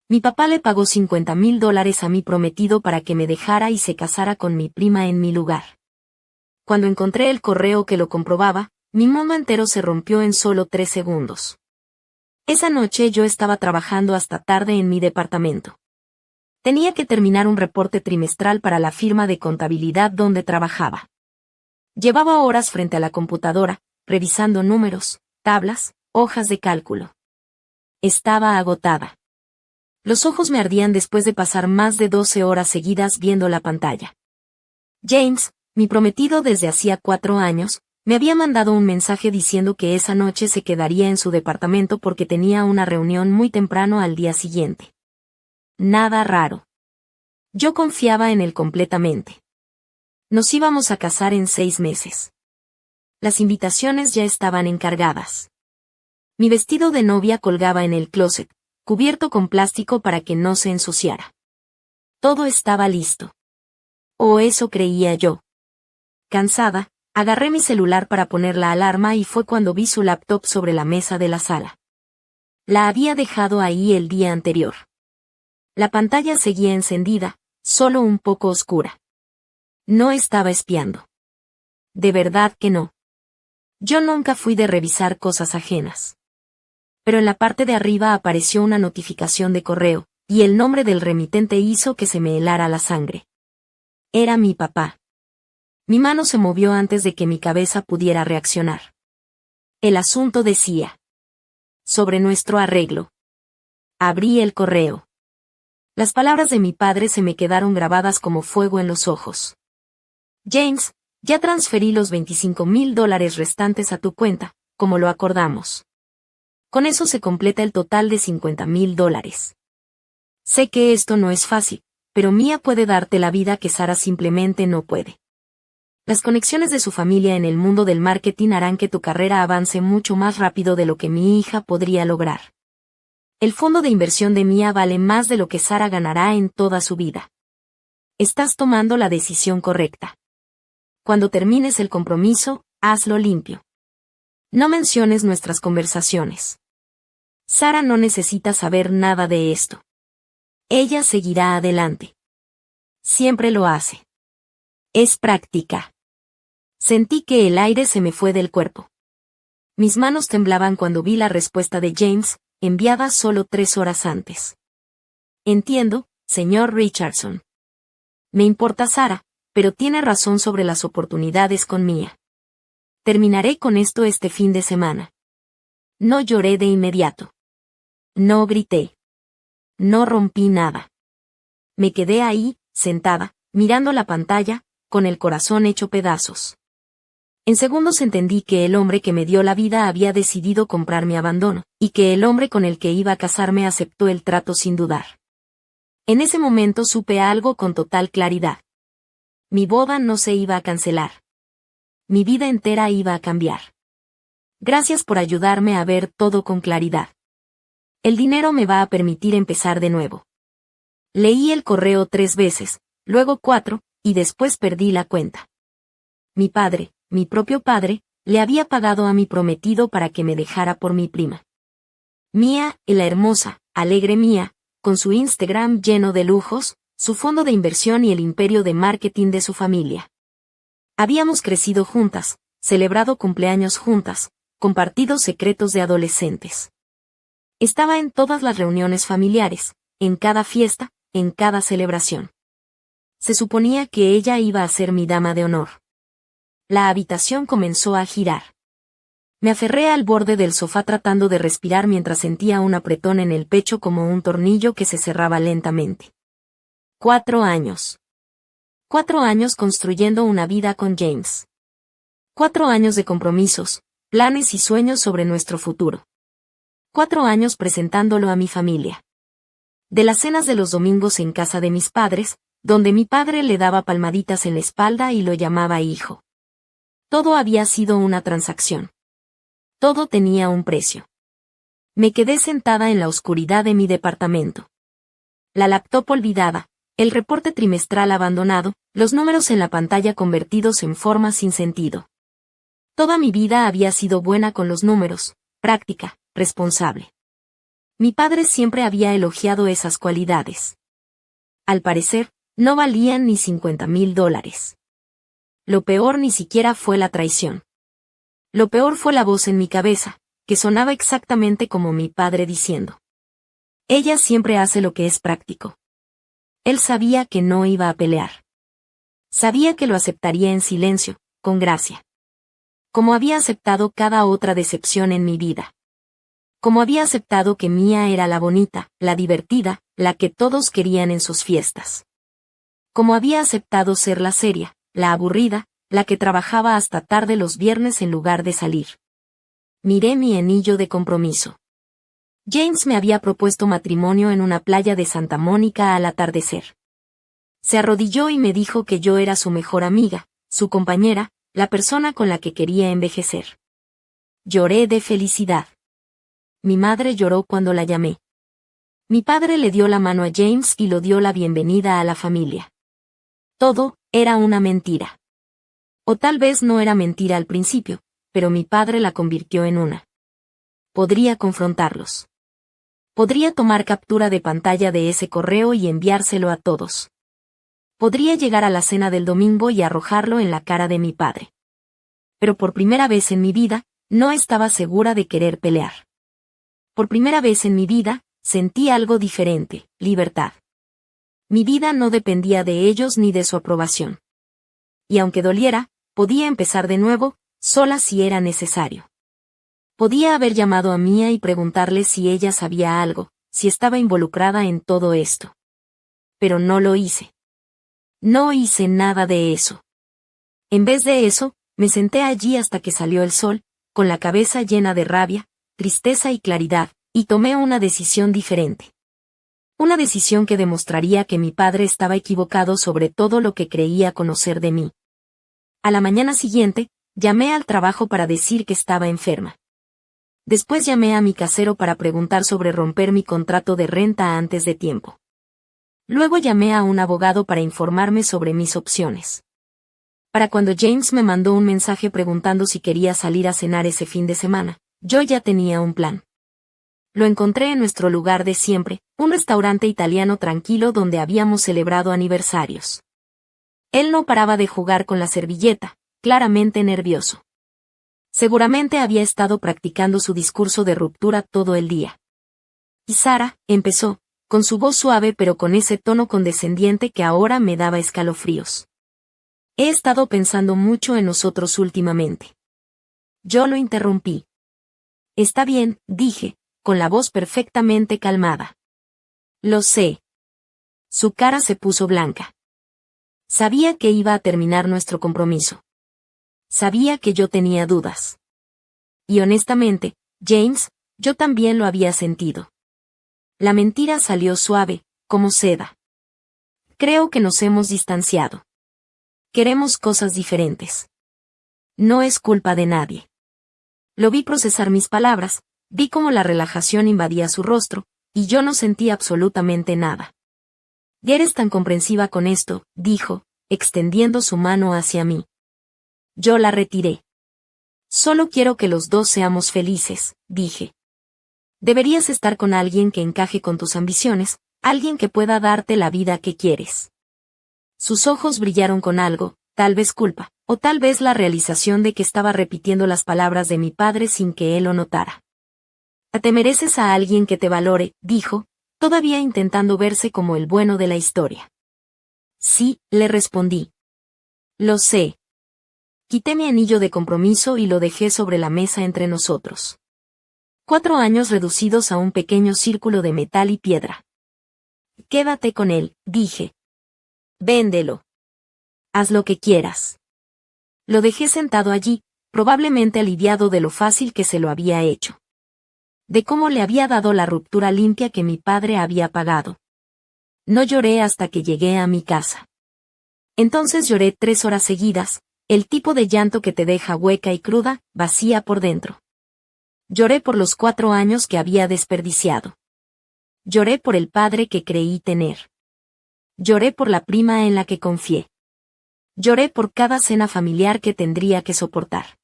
Mi papá le pagó $50,000 a mi prometido para que me dejara y se casara con mi prima en mi lugar. Cuando encontré el correo que lo comprobaba, mi mundo entero se rompió en solo 3 segundos. Esa noche yo estaba trabajando hasta tarde en mi departamento. Tenía que terminar un reporte trimestral para la firma de contabilidad donde trabajaba. Llevaba horas frente a la computadora, revisando números, tablas, hojas de cálculo. Estaba agotada. Los ojos me ardían después de pasar más de 12 horas seguidas viendo la pantalla. James, mi prometido desde hacía 4 años, me había mandado un mensaje diciendo que esa noche se quedaría en su departamento porque tenía una reunión muy temprano al día siguiente. Nada raro. Yo confiaba en él completamente. Nos íbamos a casar en 6 meses. Las invitaciones ya estaban encargadas. Mi vestido de novia colgaba en el closet, cubierto con plástico para que no se ensuciara. Todo estaba listo. O eso creía yo. Cansada, agarré mi celular para poner la alarma y fue cuando vi su laptop sobre la mesa de la sala. La había dejado ahí el día anterior. La pantalla seguía encendida, solo un poco oscura. No estaba espiando. De verdad que no. Yo nunca fui de revisar cosas ajenas. Pero en la parte de arriba apareció una notificación de correo, y el nombre del remitente hizo que se me helara la sangre. Era mi papá. Mi mano se movió antes de que mi cabeza pudiera reaccionar. El asunto decía: sobre nuestro arreglo. Abrí el correo. Las palabras de mi padre se me quedaron grabadas como fuego en los ojos. James, ya transferí los $25,000 restantes a tu cuenta, como lo acordamos. Con eso se completa el total de $50,000. Sé que esto no es fácil, pero Mia puede darte la vida que Sara simplemente no puede. Las conexiones de su familia en el mundo del marketing harán que tu carrera avance mucho más rápido de lo que mi hija podría lograr. El fondo de inversión de Mia vale más de lo que Sara ganará en toda su vida. Estás tomando la decisión correcta. Cuando termines el compromiso, hazlo limpio. No menciones nuestras conversaciones. Sara no necesita saber nada de esto. Ella seguirá adelante. Siempre lo hace. Es práctica. Sentí que el aire se me fue del cuerpo. Mis manos temblaban cuando vi la respuesta de James, enviada solo 3 horas antes. Entiendo, señor Richardson. Me importa Sara, pero tiene razón sobre las oportunidades con Mia. Terminaré con esto este fin de semana. No lloré de inmediato. No grité. No rompí nada. Me quedé ahí, sentada, mirando la pantalla, con el corazón hecho pedazos. En segundos entendí que el hombre que me dio la vida había decidido comprar mi abandono, y que el hombre con el que iba a casarme aceptó el trato sin dudar. En ese momento supe algo con total claridad. Mi boda no se iba a cancelar. Mi vida entera iba a cambiar. Gracias por ayudarme a ver todo con claridad. El dinero me va a permitir empezar de nuevo. Leí el correo 3 veces, luego 4, y después perdí la cuenta. Mi padre, mi propio padre, le había pagado a mi prometido para que me dejara por mi prima. Mia, la hermosa, alegre Mia, con su Instagram lleno de lujos, su fondo de inversión y el imperio de marketing de su familia. Habíamos crecido juntas, celebrado cumpleaños juntas, compartido secretos de adolescentes. Estaba en todas las reuniones familiares, en cada fiesta, en cada celebración. Se suponía que ella iba a ser mi dama de honor. La habitación comenzó a girar. Me aferré al borde del sofá tratando de respirar mientras sentía un apretón en el pecho como un tornillo que se cerraba lentamente. 4 años. 4 años construyendo una vida con James. 4 años de compromisos, planes y sueños sobre nuestro futuro. 4 años presentándolo a mi familia. De las cenas de los domingos en casa de mis padres, donde mi padre le daba palmaditas en la espalda y lo llamaba hijo. Todo había sido una transacción. Todo tenía un precio. Me quedé sentada en la oscuridad de mi departamento. La laptop olvidada, el reporte trimestral abandonado, los números en la pantalla convertidos en formas sin sentido. Toda mi vida había sido buena con los números, práctica, responsable. Mi padre siempre había elogiado esas cualidades. Al parecer, no valían ni $50,000. Lo peor ni siquiera fue la traición. Lo peor fue la voz en mi cabeza, que sonaba exactamente como mi padre diciendo: ella siempre hace lo que es práctico. Él sabía que no iba a pelear. Sabía que lo aceptaría en silencio, con gracia. Como había aceptado cada otra decepción en mi vida. Como había aceptado que Mía era la bonita, la divertida, la que todos querían en sus fiestas. Como había aceptado ser la seria, la aburrida, la que trabajaba hasta tarde los viernes en lugar de salir. Miré mi anillo de compromiso. James me había propuesto matrimonio en una playa de Santa Mónica al atardecer. Se arrodilló y me dijo que yo era su mejor amiga, su compañera, la persona con la que quería envejecer. Lloré de felicidad. Mi madre lloró cuando la llamé. Mi padre le dio la mano a James y lo dio la bienvenida a la familia. Todo era una mentira. O tal vez no era mentira al principio, pero mi padre la convirtió en una. Podría confrontarlos. Podría tomar captura de pantalla de ese correo y enviárselo a todos. Podría llegar a la cena del domingo y arrojarlo en la cara de mi padre. Pero por primera vez en mi vida, no estaba segura de querer pelear. Por primera vez en mi vida, sentí algo diferente, libertad. Mi vida no dependía de ellos ni de su aprobación. Y aunque doliera, podía empezar de nuevo, sola si era necesario. Podía haber llamado a Mía y preguntarle si ella sabía algo, si estaba involucrada en todo esto. Pero no lo hice. No hice nada de eso. En vez de eso, me senté allí hasta que salió el sol, con la cabeza llena de rabia, tristeza y claridad, y tomé una decisión diferente. Una decisión que demostraría que mi padre estaba equivocado sobre todo lo que creía conocer de mí. A la mañana siguiente, llamé al trabajo para decir que estaba enferma. Después llamé a mi casero para preguntar sobre romper mi contrato de renta antes de tiempo. Luego llamé a un abogado para informarme sobre mis opciones. Para cuando James me mandó un mensaje preguntando si quería salir a cenar ese fin de semana, yo ya tenía un plan. Lo encontré en nuestro lugar de siempre, un restaurante italiano tranquilo donde habíamos celebrado aniversarios. Él no paraba de jugar con la servilleta, claramente nervioso. Seguramente había estado practicando su discurso de ruptura todo el día. Y Sara, empezó, con su voz suave pero con ese tono condescendiente que ahora me daba escalofríos. He estado pensando mucho en nosotros últimamente. Yo lo interrumpí. Está bien, dije, con la voz perfectamente calmada. Lo sé. Su cara se puso blanca. Sabía que iba a terminar nuestro compromiso. Sabía que yo tenía dudas. Y honestamente, James, yo también lo había sentido. La mentira salió suave, como seda. Creo que nos hemos distanciado. Queremos cosas diferentes. No es culpa de nadie. Lo vi procesar mis palabras, vi cómo la relajación invadía su rostro, y yo no sentí absolutamente nada. Ya eres tan comprensiva con esto, dijo, extendiendo su mano hacia mí. Yo la retiré. Solo quiero que los dos seamos felices, dije. Deberías estar con alguien que encaje con tus ambiciones, alguien que pueda darte la vida que quieres. Sus ojos brillaron con algo, tal vez culpa, o tal vez la realización de que estaba repitiendo las palabras de mi padre sin que él lo notara. Te mereces a alguien que te valore, dijo, todavía intentando verse como el bueno de la historia. Sí, le respondí. Lo sé. Quité mi anillo de compromiso y lo dejé sobre la mesa entre nosotros. 4 años reducidos a un pequeño círculo de metal y piedra. Quédate con él, dije. Véndelo. Haz lo que quieras. Lo dejé sentado allí, probablemente aliviado de lo fácil que se lo había hecho. De cómo le había dado la ruptura limpia que mi padre había pagado. No lloré hasta que llegué a mi casa. Entonces lloré 3 horas seguidas, el tipo de llanto que te deja hueca y cruda, vacía por dentro. Lloré por los 4 años que había desperdiciado. Lloré por el padre que creí tener. Lloré por la prima en la que confié. Lloré por cada cena familiar que tendría que soportar.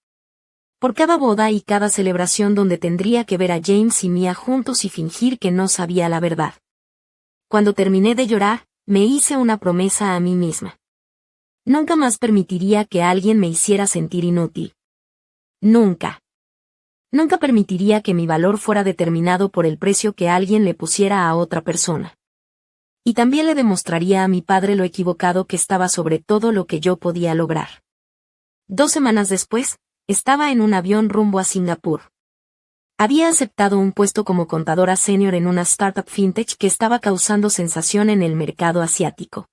Por cada boda y cada celebración donde tendría que ver a James y Mia juntos y fingir que no sabía la verdad. Cuando terminé de llorar, me hice una promesa a mí misma. Nunca más permitiría que alguien me hiciera sentir inútil. Nunca. Nunca permitiría que mi valor fuera determinado por el precio que alguien le pusiera a otra persona. Y también le demostraría a mi padre lo equivocado que estaba sobre todo lo que yo podía lograr. 2 semanas después, estaba en un avión rumbo a Singapur. Había aceptado un puesto como contadora senior en una startup fintech que estaba causando sensación en el mercado asiático.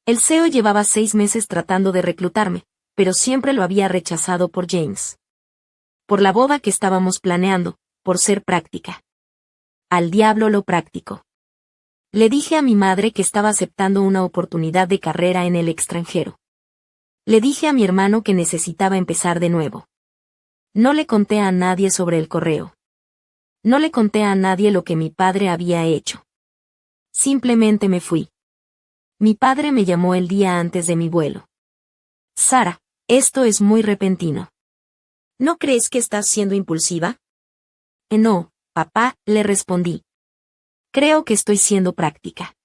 El CEO llevaba 6 meses tratando de reclutarme, pero siempre lo había rechazado por James. Por la boda que estábamos planeando, por ser práctica. Al diablo lo práctico. Le dije a mi madre que estaba aceptando una oportunidad de carrera en el extranjero. Le dije a mi hermano que necesitaba empezar de nuevo. No le conté a nadie sobre el correo. No le conté a nadie lo que mi padre había hecho. Simplemente me fui. Mi padre me llamó el día antes de mi vuelo. Sara, esto es muy repentino. ¿No crees que estás siendo impulsiva? No, papá, le respondí. Creo que estoy siendo práctica.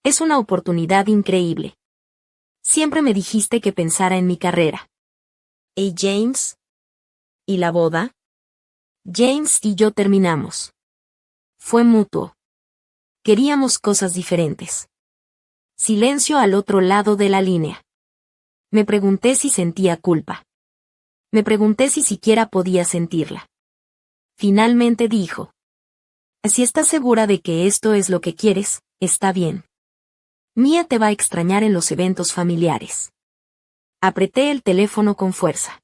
Es una oportunidad increíble. Siempre me dijiste que pensara en mi carrera. ¿Y James? ¿Y la boda? James y yo terminamos. Fue mutuo. Queríamos cosas diferentes. Silencio al otro lado de la línea. Me pregunté si sentía culpa. Me pregunté si siquiera podía sentirla. Finalmente dijo. Si estás segura de que esto es lo que quieres, está bien. Mia te va a extrañar en los eventos familiares. Apreté el teléfono con fuerza.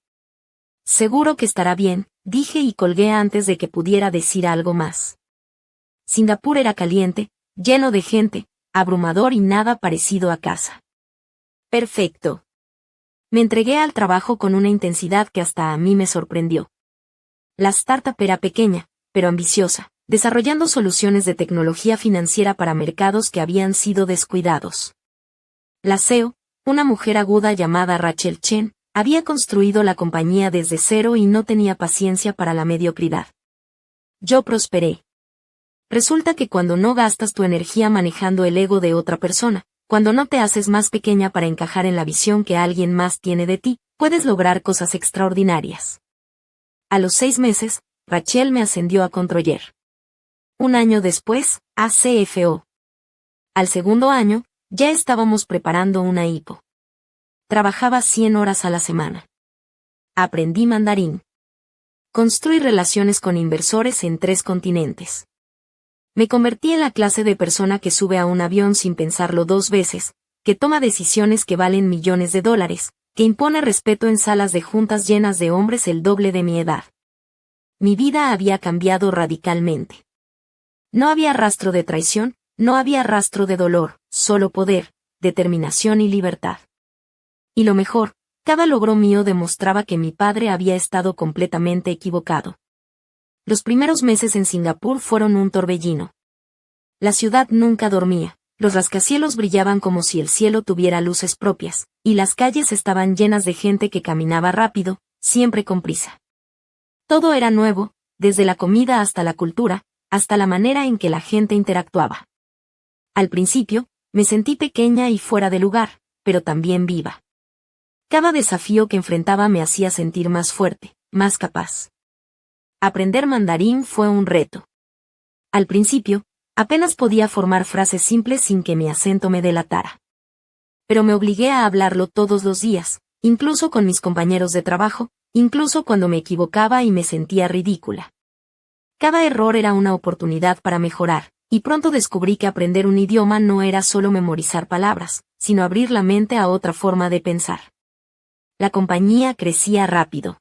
Seguro que estará bien, dije y colgué antes de que pudiera decir algo más. Singapur era caliente, lleno de gente, abrumador y nada parecido a casa. Perfecto. Me entregué al trabajo con una intensidad que hasta a mí me sorprendió. La startup era pequeña, pero ambiciosa, desarrollando soluciones de tecnología financiera para mercados que habían sido descuidados. La CEO, una mujer aguda llamada Rachel Chen, había construido la compañía desde cero y no tenía paciencia para la mediocridad. Yo prosperé. Resulta que cuando no gastas tu energía manejando el ego de otra persona, cuando no te haces más pequeña para encajar en la visión que alguien más tiene de ti, puedes lograr cosas extraordinarias. A los 6 meses, Rachel me ascendió a controller. 1 año después, a CFO. Al segundo año, ya estábamos preparando una IPO. Trabajaba 100 horas a la semana. Aprendí mandarín. Construí relaciones con inversores en 3 continentes. Me convertí en la clase de persona que sube a un avión sin pensarlo 2 veces, que toma decisiones que valen millones de dólares, que impone respeto en salas de juntas llenas de hombres el doble de mi edad. Mi vida había cambiado radicalmente. No había rastro de traición, no había rastro de dolor, solo poder, determinación y libertad. Y lo mejor, cada logro mío demostraba que mi padre había estado completamente equivocado. Los primeros meses en Singapur fueron un torbellino. La ciudad nunca dormía, los rascacielos brillaban como si el cielo tuviera luces propias, y las calles estaban llenas de gente que caminaba rápido, siempre con prisa. Todo era nuevo, desde la comida hasta la cultura, hasta la manera en que la gente interactuaba. Al principio, me sentí pequeña y fuera de lugar, pero también viva. Cada desafío que enfrentaba me hacía sentir más fuerte, más capaz. Aprender mandarín fue un reto. Al principio, apenas podía formar frases simples sin que mi acento me delatara. Pero me obligué a hablarlo todos los días, incluso con mis compañeros de trabajo, incluso cuando me equivocaba y me sentía ridícula. Cada error era una oportunidad para mejorar, y pronto descubrí que aprender un idioma no era solo memorizar palabras, sino abrir la mente a otra forma de pensar. La compañía crecía rápido.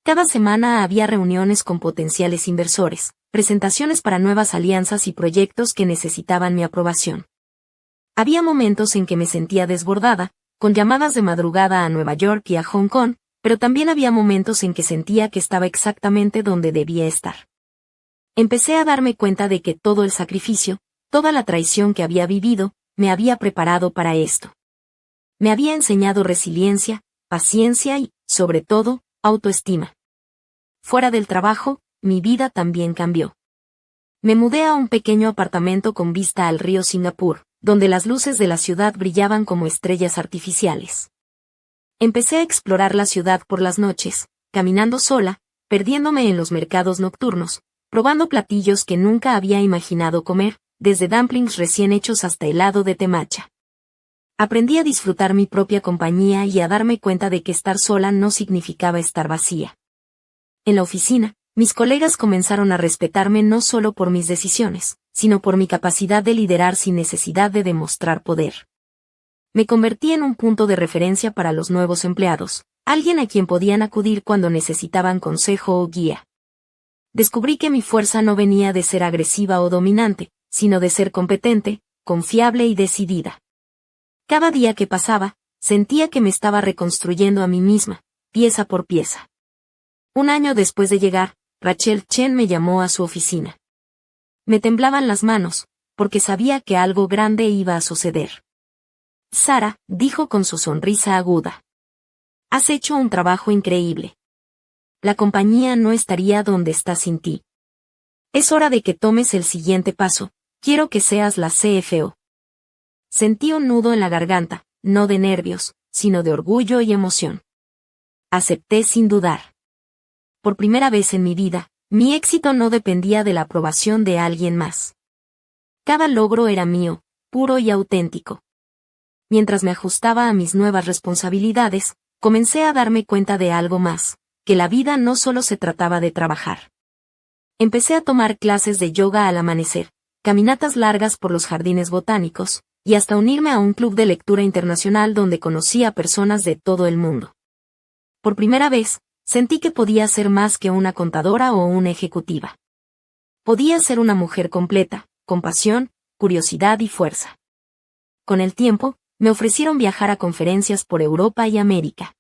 Cada semana había reuniones con potenciales inversores, presentaciones para nuevas alianzas y proyectos que necesitaban mi aprobación. Había momentos en que me sentía desbordada, con llamadas de madrugada a Nueva York y a Hong Kong, pero también había momentos en que sentía que estaba exactamente donde debía estar. Empecé a darme cuenta de que todo el sacrificio, toda la traición que había vivido, me había preparado para esto. Me había enseñado resiliencia, paciencia y, sobre todo, autoestima. Fuera del trabajo, mi vida también cambió. Me mudé a un pequeño apartamento con vista al río Singapur, donde las luces de la ciudad brillaban como estrellas artificiales. Empecé a explorar la ciudad por las noches, caminando sola, perdiéndome en los mercados nocturnos, probando platillos que nunca había imaginado comer, desde dumplings recién hechos hasta helado de temacha. Aprendí a disfrutar mi propia compañía y a darme cuenta de que estar sola no significaba estar vacía. En la oficina, mis colegas comenzaron a respetarme no solo por mis decisiones, sino por mi capacidad de liderar sin necesidad de demostrar poder. Me convertí en un punto de referencia para los nuevos empleados, alguien a quien podían acudir cuando necesitaban consejo o guía. Descubrí que mi fuerza no venía de ser agresiva o dominante, sino de ser competente, confiable y decidida. Cada día que pasaba, sentía que me estaba reconstruyendo a mí misma, pieza por pieza. Un año después de llegar, Rachel Chen me llamó a su oficina. Me temblaban las manos, porque sabía que algo grande iba a suceder. Sara, dijo con su sonrisa aguda. Has hecho un trabajo increíble. La compañía no estaría donde está sin ti. Es hora de que tomes el siguiente paso, quiero que seas la CFO. Sentí un nudo en la garganta, no de nervios, sino de orgullo y emoción. Acepté sin dudar. Por primera vez en mi vida, mi éxito no dependía de la aprobación de alguien más. Cada logro era mío, puro y auténtico. Mientras me ajustaba a mis nuevas responsabilidades, comencé a darme cuenta de algo más, que la vida no solo se trataba de trabajar. Empecé a tomar clases de yoga al amanecer, caminatas largas por los jardines botánicos, y hasta unirme a un club de lectura internacional donde conocí a personas de todo el mundo. Por primera vez, sentí que podía ser más que una contadora o una ejecutiva. Podía ser una mujer completa, con pasión, curiosidad y fuerza. Con el tiempo, me ofrecieron viajar a conferencias por Europa y América.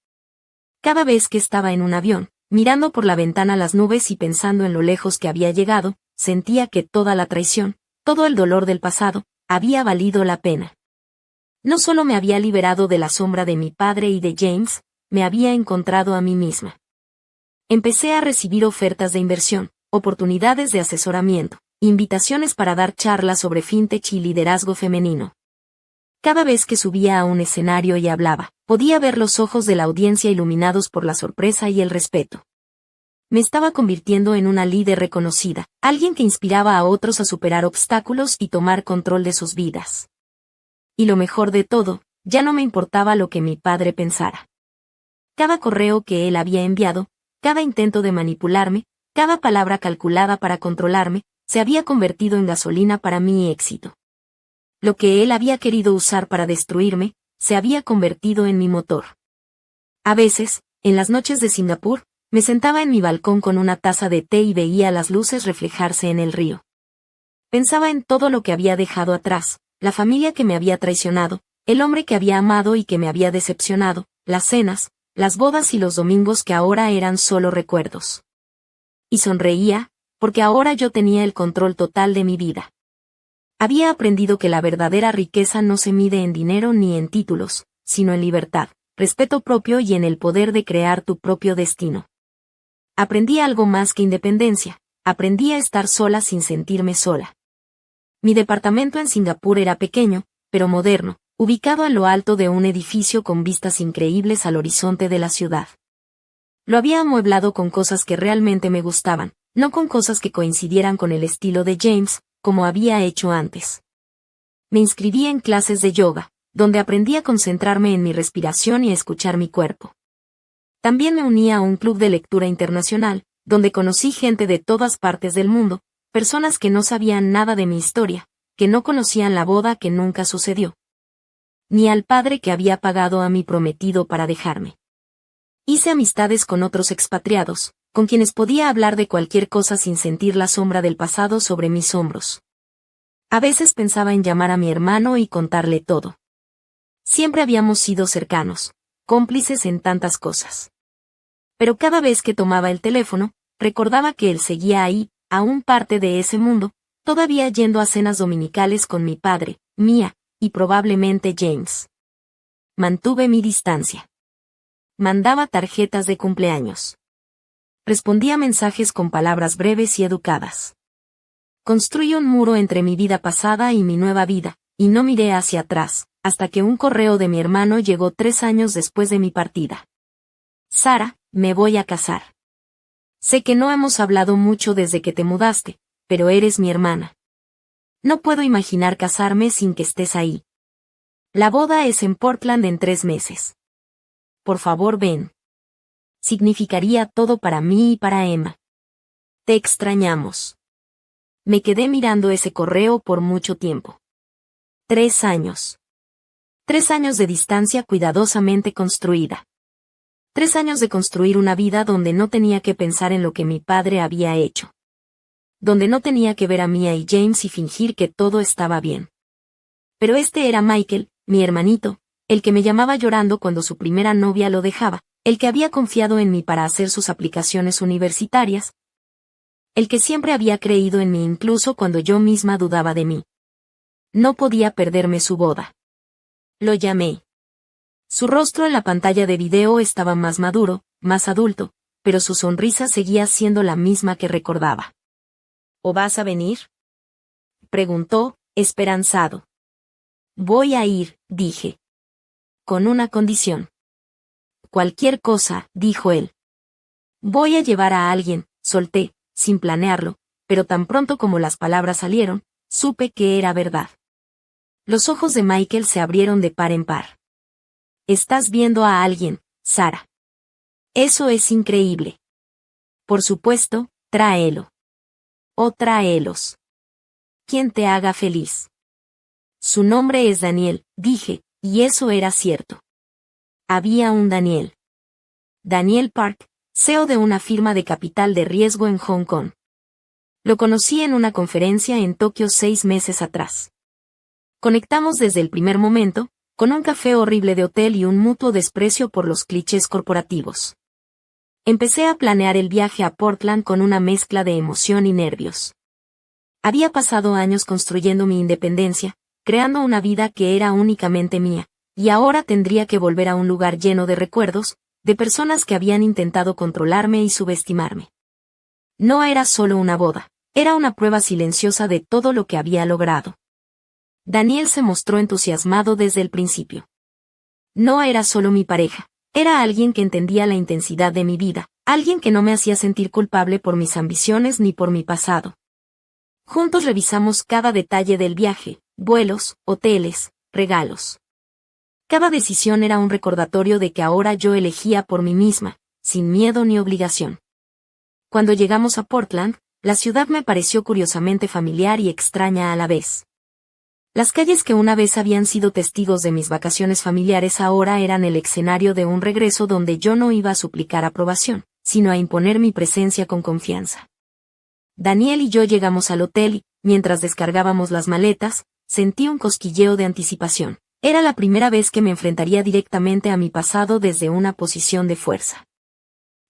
Cada vez que estaba en un avión, mirando por la ventana las nubes y pensando en lo lejos que había llegado, sentía que toda la traición, todo el dolor del pasado, había valido la pena. No solo me había liberado de la sombra de mi padre y de James, me había encontrado a mí misma. Empecé a recibir ofertas de inversión, oportunidades de asesoramiento, invitaciones para dar charlas sobre fintech y liderazgo femenino. Cada vez que subía a un escenario y hablaba, podía ver los ojos de la audiencia iluminados por la sorpresa y el respeto. Me estaba convirtiendo en una líder reconocida, alguien que inspiraba a otros a superar obstáculos y tomar control de sus vidas. Y lo mejor de todo, ya no me importaba lo que mi padre pensara. Cada correo que él había enviado, cada intento de manipularme, cada palabra calculada para controlarme, se había convertido en gasolina para mi éxito. Lo que él había querido usar para destruirme, se había convertido en mi motor. A veces, en las noches de Singapur, me sentaba en mi balcón con una taza de té y veía las luces reflejarse en el río. Pensaba en todo lo que había dejado atrás, la familia que me había traicionado, el hombre que había amado y que me había decepcionado, las cenas, las bodas y los domingos que ahora eran solo recuerdos. Y sonreía, porque ahora yo tenía el control total de mi vida. Había aprendido que la verdadera riqueza no se mide en dinero ni en títulos, sino en libertad, respeto propio y en el poder de crear tu propio destino. Aprendí algo más que independencia, aprendí a estar sola sin sentirme sola. Mi departamento en Singapur era pequeño, pero moderno, ubicado a lo alto de un edificio con vistas increíbles al horizonte de la ciudad. Lo había amueblado con cosas que realmente me gustaban, no con cosas que coincidieran con el estilo de James, como había hecho antes. Me inscribí en clases de yoga, donde aprendí a concentrarme en mi respiración y a escuchar mi cuerpo. También me uní a un club de lectura internacional, donde conocí gente de todas partes del mundo, personas que no sabían nada de mi historia, que no conocían la boda que nunca sucedió, ni al padre que había pagado a mi prometido para dejarme. Hice amistades con otros expatriados, con quienes podía hablar de cualquier cosa sin sentir la sombra del pasado sobre mis hombros. A veces pensaba en llamar a mi hermano y contarle todo. Siempre habíamos sido cercanos, cómplices en tantas cosas. Pero cada vez que tomaba el teléfono, recordaba que él seguía ahí, aún parte de ese mundo, todavía yendo a cenas dominicales con mi padre, Mia, y probablemente James. Mantuve mi distancia. Mandaba tarjetas de cumpleaños. Respondía mensajes con palabras breves y educadas. Construí un muro entre mi vida pasada y mi nueva vida, y no miré hacia atrás, hasta que un correo de mi hermano llegó 3 años después de mi partida. Sara, me voy a casar. Sé que no hemos hablado mucho desde que te mudaste, pero eres mi hermana. No puedo imaginar casarme sin que estés ahí. La boda es en Portland en 3 meses. Por favor, ven. Significaría todo para mí y para Emma. Te extrañamos. Me quedé mirando ese correo por mucho tiempo. 3 años. 3 años de distancia cuidadosamente construida. 3 años de construir una vida donde no tenía que pensar en lo que mi padre había hecho. Donde no tenía que ver a Mia y James y fingir que todo estaba bien. Pero este era Michael, mi hermanito, el que me llamaba llorando cuando su primera novia lo dejaba, el que había confiado en mí para hacer sus aplicaciones universitarias, el que siempre había creído en mí incluso cuando yo misma dudaba de mí. No podía perderme su boda. Lo llamé. Su rostro en la pantalla de video estaba más maduro, más adulto, pero su sonrisa seguía siendo la misma que recordaba. ¿O vas a venir?, preguntó, esperanzado. Voy a ir, dije. Con una condición. Cualquier cosa, dijo él. Voy a llevar a alguien, solté, sin planearlo, pero tan pronto como las palabras salieron, supe que era verdad. Los ojos de Michael se abrieron de par en par. Estás viendo a alguien, Sara. Eso es increíble. Por supuesto, tráelo. O tráelos. Quien te haga feliz. Su nombre es Daniel, dije, y eso era cierto. Había un Daniel. Daniel Park, CEO de una firma de capital de riesgo en Hong Kong. Lo conocí en una conferencia en Tokio 6 meses atrás. Conectamos desde el primer momento, con un café horrible de hotel y un mutuo desprecio por los clichés corporativos. Empecé a planear el viaje a Portland con una mezcla de emoción y nervios. Había pasado años construyendo mi independencia, creando una vida que era únicamente mía, y ahora tendría que volver a un lugar lleno de recuerdos, de personas que habían intentado controlarme y subestimarme. No era solo una boda, era una prueba silenciosa de todo lo que había logrado. Daniel se mostró entusiasmado desde el principio. No era solo mi pareja, era alguien que entendía la intensidad de mi vida, alguien que no me hacía sentir culpable por mis ambiciones ni por mi pasado. Juntos revisamos cada detalle del viaje, vuelos, hoteles, regalos. Cada decisión era un recordatorio de que ahora yo elegía por mí misma, sin miedo ni obligación. Cuando llegamos a Portland, la ciudad me pareció curiosamente familiar y extraña a la vez. Las calles que una vez habían sido testigos de mis vacaciones familiares ahora eran el escenario de un regreso donde yo no iba a suplicar aprobación, sino a imponer mi presencia con confianza. Daniel y yo llegamos al hotel y, mientras descargábamos las maletas, sentí un cosquilleo de anticipación. Era la primera vez que me enfrentaría directamente a mi pasado desde una posición de fuerza.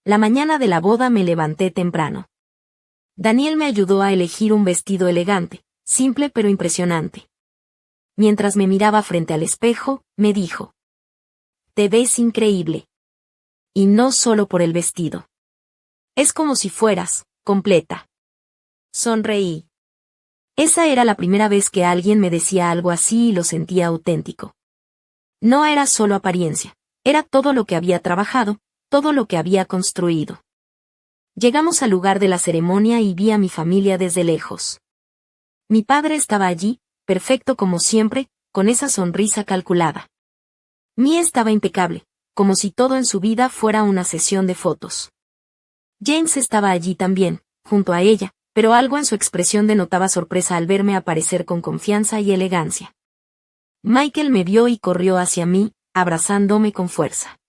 La mañana de la boda me levanté temprano. Daniel me ayudó a elegir un vestido elegante, simple pero impresionante. Mientras me miraba frente al espejo, me dijo: «Te ves increíble. Y no solo por el vestido. Es como si fueras, completa». Sonreí. Esa era la primera vez que alguien me decía algo así y lo sentía auténtico. No era solo apariencia, era todo lo que había trabajado, todo lo que había construido. Llegamos al lugar de la ceremonia y vi a mi familia desde lejos. Mi padre estaba allí, perfecto como siempre, con esa sonrisa calculada. Mia estaba impecable, como si todo en su vida fuera una sesión de fotos. James estaba allí también, junto a ella, pero algo en su expresión denotaba sorpresa al verme aparecer con confianza y elegancia. Michael me vio y corrió hacia mí, abrazándome con fuerza.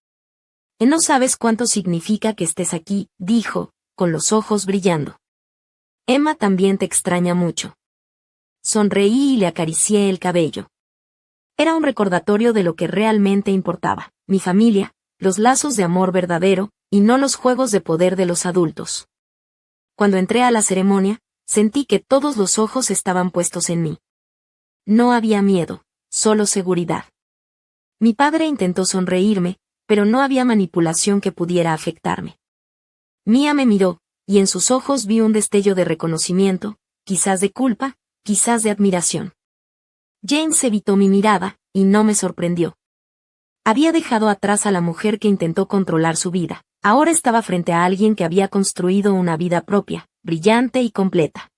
«No sabes cuánto significa que estés aquí», dijo, con los ojos brillando. «Emma también te extraña mucho». Sonreí y le acaricié el cabello. Era un recordatorio de lo que realmente importaba, mi familia, los lazos de amor verdadero, y no los juegos de poder de los adultos. Cuando entré a la ceremonia, sentí que todos los ojos estaban puestos en mí. No había miedo, solo seguridad. Mi padre intentó sonreírme, pero no había manipulación que pudiera afectarme. Mia me miró, y en sus ojos vi un destello de reconocimiento, quizás de culpa, quizás de admiración. James evitó mi mirada, y no me sorprendió. Había dejado atrás a la mujer que intentó controlar su vida. Ahora estaba frente a alguien que había construido una vida propia, brillante y completa.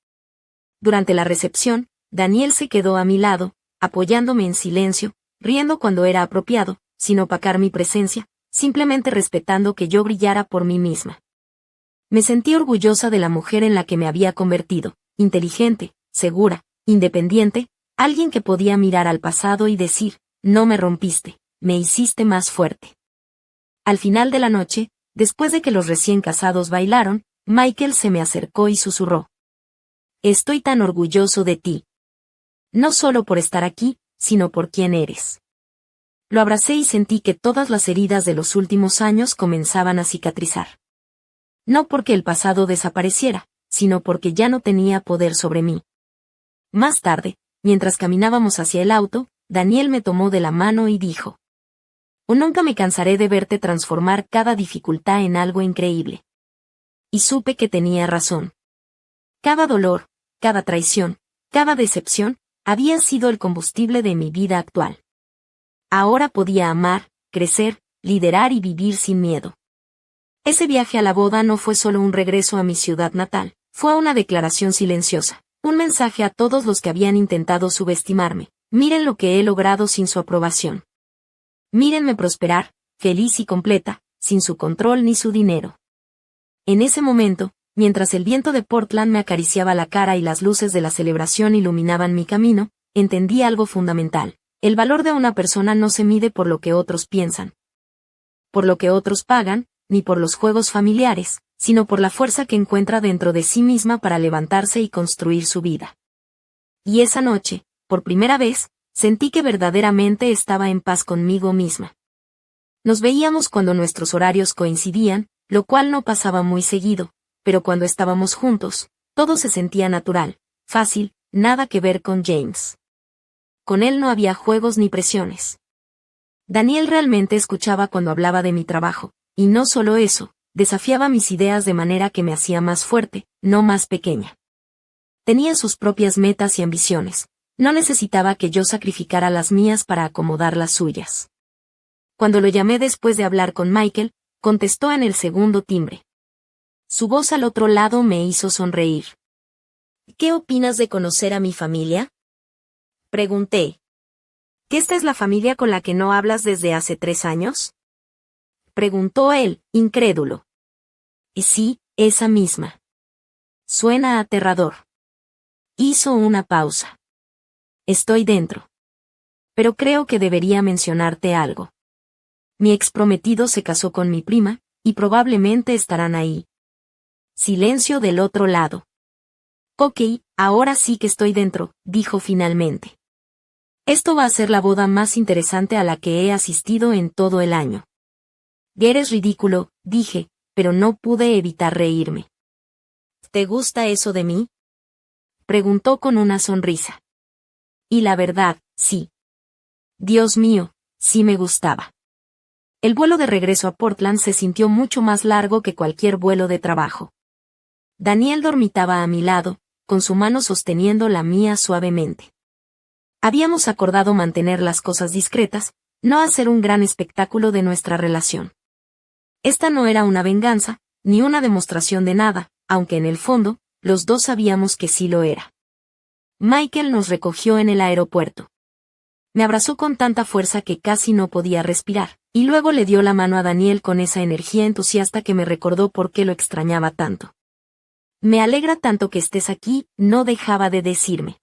Durante la recepción, Daniel se quedó a mi lado, apoyándome en silencio, riendo cuando era apropiado, sin opacar mi presencia, simplemente respetando que yo brillara por mí misma. Me sentí orgullosa de la mujer en la que me había convertido, inteligente, segura, independiente, alguien que podía mirar al pasado y decir, no me rompiste, me hiciste más fuerte. Al final de la noche, después de que los recién casados bailaron, Michael se me acercó y susurró. Estoy tan orgulloso de ti. No solo por estar aquí, sino por quién eres. Lo abracé y sentí que todas las heridas de los últimos años comenzaban a cicatrizar. No porque el pasado desapareciera, sino porque ya no tenía poder sobre mí. Más tarde, mientras caminábamos hacia el auto, Daniel me tomó de la mano y dijo. Nunca me cansaré de verte transformar cada dificultad en algo increíble. Y supe que tenía razón. Cada dolor, cada traición, cada decepción, había sido el combustible de mi vida actual. Ahora podía amar, crecer, liderar y vivir sin miedo. Ese viaje a la boda no fue solo un regreso a mi ciudad natal, fue una declaración silenciosa, un mensaje a todos los que habían intentado subestimarme. Miren lo que he logrado sin su aprobación. Mírenme prosperar, feliz y completa, sin su control ni su dinero. En ese momento, mientras el viento de Portland me acariciaba la cara y las luces de la celebración iluminaban mi camino, entendí algo fundamental. El valor de una persona no se mide por lo que otros piensan, por lo que otros pagan, ni por los juegos familiares, sino por la fuerza que encuentra dentro de sí misma para levantarse y construir su vida. Y esa noche, por primera vez, sentí que verdaderamente estaba en paz conmigo misma. Nos veíamos cuando nuestros horarios coincidían, lo cual no pasaba muy seguido, pero cuando estábamos juntos, todo se sentía natural, fácil, nada que ver con James. Con él no había juegos ni presiones. Daniel realmente escuchaba cuando hablaba de mi trabajo, y no solo eso, desafiaba mis ideas de manera que me hacía más fuerte, no más pequeña. Tenía sus propias metas y ambiciones. No necesitaba que yo sacrificara las mías para acomodar las suyas. Cuando lo llamé después de hablar con Michael, contestó en el segundo timbre. Su voz al otro lado me hizo sonreír. ¿Qué opinas de conocer a mi familia? Pregunté. ¿Que esta es la familia con la que no hablas desde hace 3 años? Preguntó él, incrédulo. Y sí, esa misma. Suena aterrador. Hizo una pausa. Estoy dentro. Pero creo que debería mencionarte algo. Mi exprometido se casó con mi prima, y probablemente estarán ahí. Silencio del otro lado. Ok, ahora sí que estoy dentro, dijo finalmente. Esto va a ser la boda más interesante a la que he asistido en todo el año. Eres ridículo, dije, pero no pude evitar reírme. ¿Te gusta eso de mí? Preguntó con una sonrisa. Y la verdad, sí. Dios mío, sí me gustaba. El vuelo de regreso a Portland se sintió mucho más largo que cualquier vuelo de trabajo. Daniel dormitaba a mi lado, con su mano sosteniendo la mía suavemente. Habíamos acordado mantener las cosas discretas, no hacer un gran espectáculo de nuestra relación. Esta no era una venganza, ni una demostración de nada, aunque en el fondo, los dos sabíamos que sí lo era. Michael nos recogió en el aeropuerto. Me abrazó con tanta fuerza que casi no podía respirar, y luego le dio la mano a Daniel con esa energía entusiasta que me recordó por qué lo extrañaba tanto. Me alegra tanto que estés aquí, no dejaba de decirme.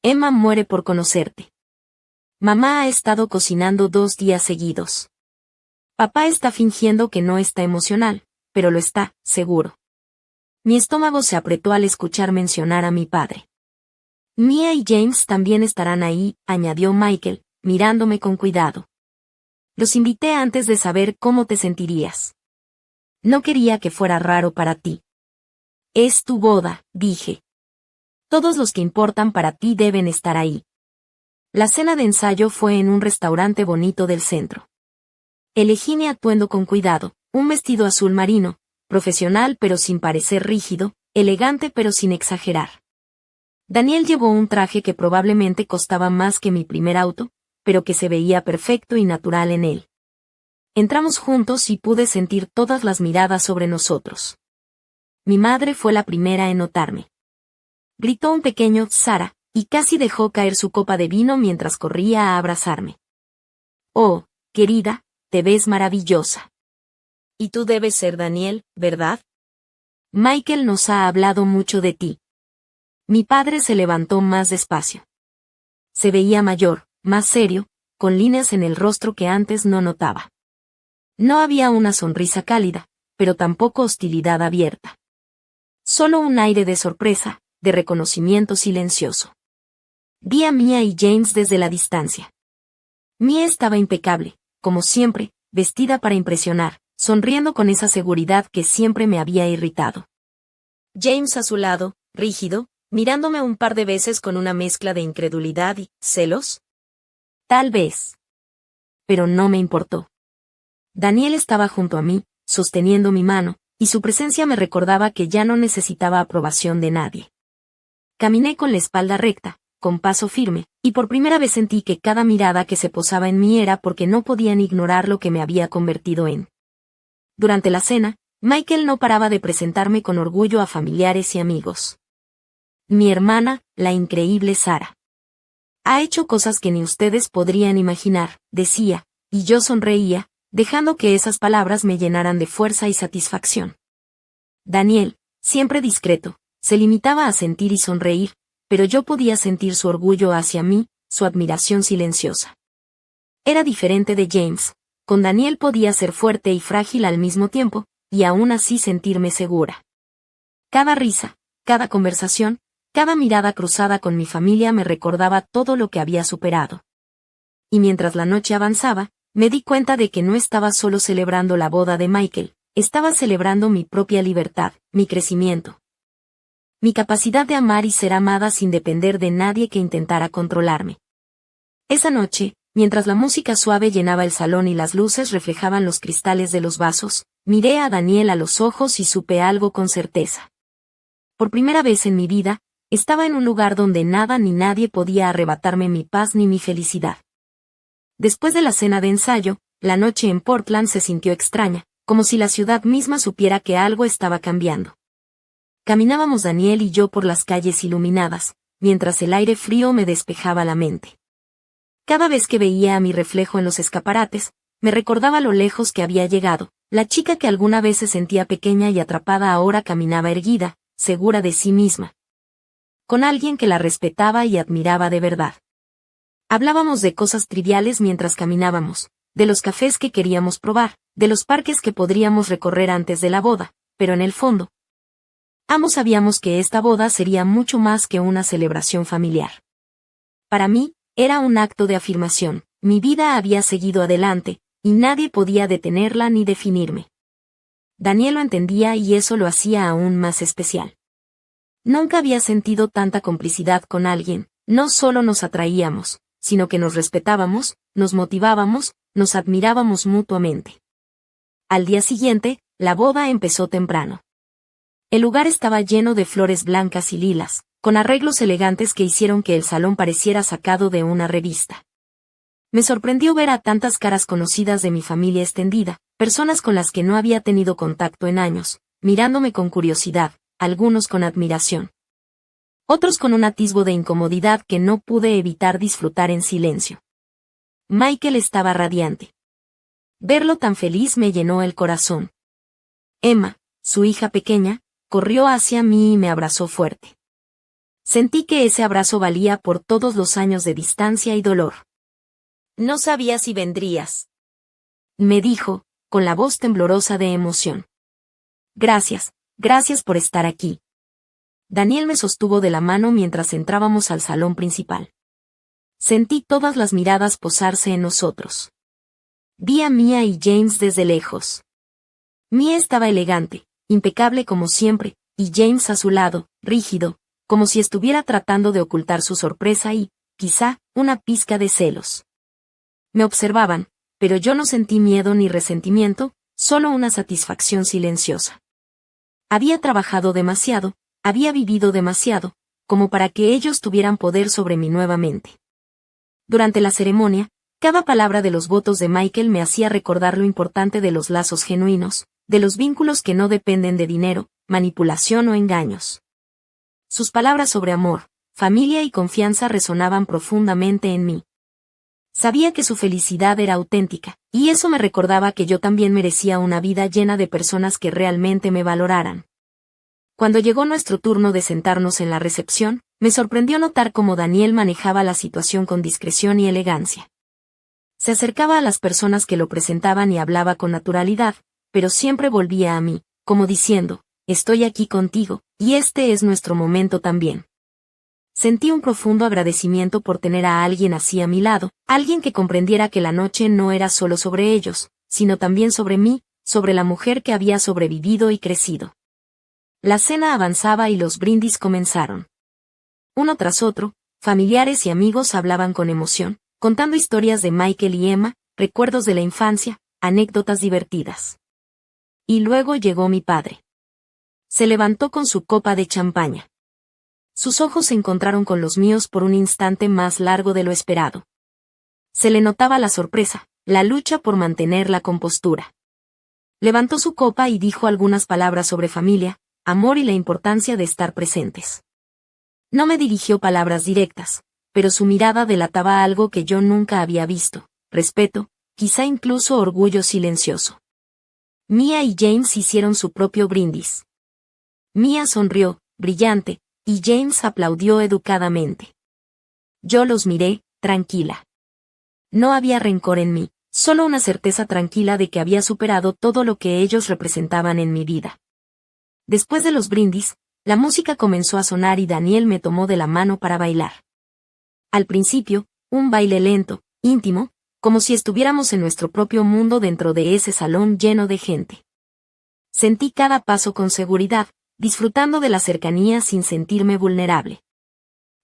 Emma muere por conocerte. Mamá ha estado cocinando 2 días seguidos. Papá está fingiendo que no está emocional, pero lo está, seguro. Mi estómago se apretó al escuchar mencionar a mi padre. Mia y James también estarán ahí, añadió Michael, mirándome con cuidado. Los invité antes de saber cómo te sentirías. No quería que fuera raro para ti. Es tu boda, dije. Todos los que importan para ti deben estar ahí. La cena de ensayo fue en un restaurante bonito del centro. Elegí mi atuendo con cuidado, un vestido azul marino, profesional pero sin parecer rígido, elegante pero sin exagerar. Daniel llevó un traje que probablemente costaba más que mi primer auto, pero que se veía perfecto y natural en él. Entramos juntos y pude sentir todas las miradas sobre nosotros. Mi madre fue la primera en notarme. Gritó un pequeño «Sara», y casi dejó caer su copa de vino mientras corría a abrazarme. «Oh, querida, te ves maravillosa. Y tú debes ser Daniel, ¿verdad? Michael nos ha hablado mucho de ti». Mi padre se levantó más despacio. Se veía mayor, más serio, con líneas en el rostro que antes no notaba. No había una sonrisa cálida, pero tampoco hostilidad abierta. Solo un aire de sorpresa, de reconocimiento silencioso. Vi a Mia y James desde la distancia. Mia estaba impecable, como siempre, vestida para impresionar, sonriendo con esa seguridad que siempre me había irritado. James a su lado, rígido, mirándome un par de veces con una mezcla de incredulidad y celos. Tal vez. Pero no me importó. Daniel estaba junto a mí, sosteniendo mi mano, y su presencia me recordaba que ya no necesitaba aprobación de nadie. Caminé con la espalda recta, con paso firme, y por primera vez sentí que cada mirada que se posaba en mí era porque no podían ignorar lo que me había convertido en. Durante la cena, Michael no paraba de presentarme con orgullo a familiares y amigos. Mi hermana, la increíble Sara. Ha hecho cosas que ni ustedes podrían imaginar, decía, y yo sonreía, dejando que esas palabras me llenaran de fuerza y satisfacción. Daniel, siempre discreto, se limitaba a sentir y sonreír, pero yo podía sentir su orgullo hacia mí, su admiración silenciosa. Era diferente de James, con Daniel podía ser fuerte y frágil al mismo tiempo, y aún así sentirme segura. Cada risa, cada conversación, cada mirada cruzada con mi familia me recordaba todo lo que había superado. Y mientras la noche avanzaba, me di cuenta de que no estaba solo celebrando la boda de Michael, estaba celebrando mi propia libertad, mi crecimiento. Mi capacidad de amar y ser amada sin depender de nadie que intentara controlarme. Esa noche, mientras la música suave llenaba el salón y las luces reflejaban los cristales de los vasos, miré a Daniel a los ojos y supe algo con certeza. Por primera vez en mi vida, estaba en un lugar donde nada ni nadie podía arrebatarme mi paz ni mi felicidad. Después de la cena de ensayo, la noche en Portland se sintió extraña, como si la ciudad misma supiera que algo estaba cambiando. Caminábamos Daniel y yo por las calles iluminadas, mientras el aire frío me despejaba la mente. Cada vez que veía a mi reflejo en los escaparates, me recordaba lo lejos que había llegado, la chica que alguna vez se sentía pequeña y atrapada ahora caminaba erguida, segura de sí misma. Con alguien que la respetaba y admiraba de verdad. Hablábamos de cosas triviales mientras caminábamos, de los cafés que queríamos probar, de los parques que podríamos recorrer antes de la boda, pero en el fondo, ambos sabíamos que esta boda sería mucho más que una celebración familiar. Para mí, era un acto de afirmación, mi vida había seguido adelante, y nadie podía detenerla ni definirme. Daniel lo entendía y eso lo hacía aún más especial. Nunca había sentido tanta complicidad con alguien, no solo nos atraíamos, sino que nos respetábamos, nos motivábamos, nos admirábamos mutuamente. Al día siguiente, la boda empezó temprano. El lugar estaba lleno de flores blancas y lilas, con arreglos elegantes que hicieron que el salón pareciera sacado de una revista. Me sorprendió ver a tantas caras conocidas de mi familia extendida, personas con las que no había tenido contacto en años, mirándome con curiosidad, algunos con admiración. Otros con un atisbo de incomodidad que no pude evitar disfrutar en silencio. Michael estaba radiante. Verlo tan feliz me llenó el corazón. Emma, su hija pequeña, corrió hacia mí y me abrazó fuerte. Sentí que ese abrazo valía por todos los años de distancia y dolor. No sabía si vendrías, me dijo, con la voz temblorosa de emoción. Gracias por estar aquí. Daniel me sostuvo de la mano mientras entrábamos al salón principal. Sentí todas las miradas posarse en nosotros. Vi a Mia y James desde lejos. Mia estaba elegante, impecable como siempre, y James a su lado, rígido, como si estuviera tratando de ocultar su sorpresa y, quizá, una pizca de celos. Me observaban, pero yo no sentí miedo ni resentimiento, solo una satisfacción silenciosa. Había trabajado demasiado, había vivido demasiado, como para que ellos tuvieran poder sobre mí nuevamente. Durante la ceremonia, cada palabra de los votos de Michael me hacía recordar lo importante de los lazos genuinos, de los vínculos que no dependen de dinero, manipulación o engaños. Sus palabras sobre amor, familia y confianza resonaban profundamente en mí. Sabía que su felicidad era auténtica, y eso me recordaba que yo también merecía una vida llena de personas que realmente me valoraran. Cuando llegó nuestro turno de sentarnos en la recepción, me sorprendió notar cómo Daniel manejaba la situación con discreción y elegancia. Se acercaba a las personas que lo presentaban y hablaba con naturalidad, pero siempre volvía a mí, como diciendo, estoy aquí contigo, y este es nuestro momento también. Sentí un profundo agradecimiento por tener a alguien así a mi lado, alguien que comprendiera que la noche no era solo sobre ellos, sino también sobre mí, sobre la mujer que había sobrevivido y crecido. La cena avanzaba y los brindis comenzaron. Uno tras otro, familiares y amigos hablaban con emoción, contando historias de Michael y Emma, recuerdos de la infancia, anécdotas divertidas. Y luego llegó mi padre. Se levantó con su copa de champaña. Sus ojos se encontraron con los míos por un instante más largo de lo esperado. Se le notaba la sorpresa, la lucha por mantener la compostura. Levantó su copa y dijo algunas palabras sobre familia, amor y la importancia de estar presentes. No me dirigió palabras directas, pero su mirada delataba algo que yo nunca había visto, respeto, quizá incluso orgullo silencioso. Mia y James hicieron su propio brindis. Mia sonrió, brillante, y James aplaudió educadamente. Yo los miré, tranquila. No había rencor en mí, solo una certeza tranquila de que había superado todo lo que ellos representaban en mi vida. Después de los brindis, la música comenzó a sonar y Daniel me tomó de la mano para bailar. Al principio, un baile lento, íntimo, como si estuviéramos en nuestro propio mundo dentro de ese salón lleno de gente. Sentí cada paso con seguridad, disfrutando de la cercanía sin sentirme vulnerable.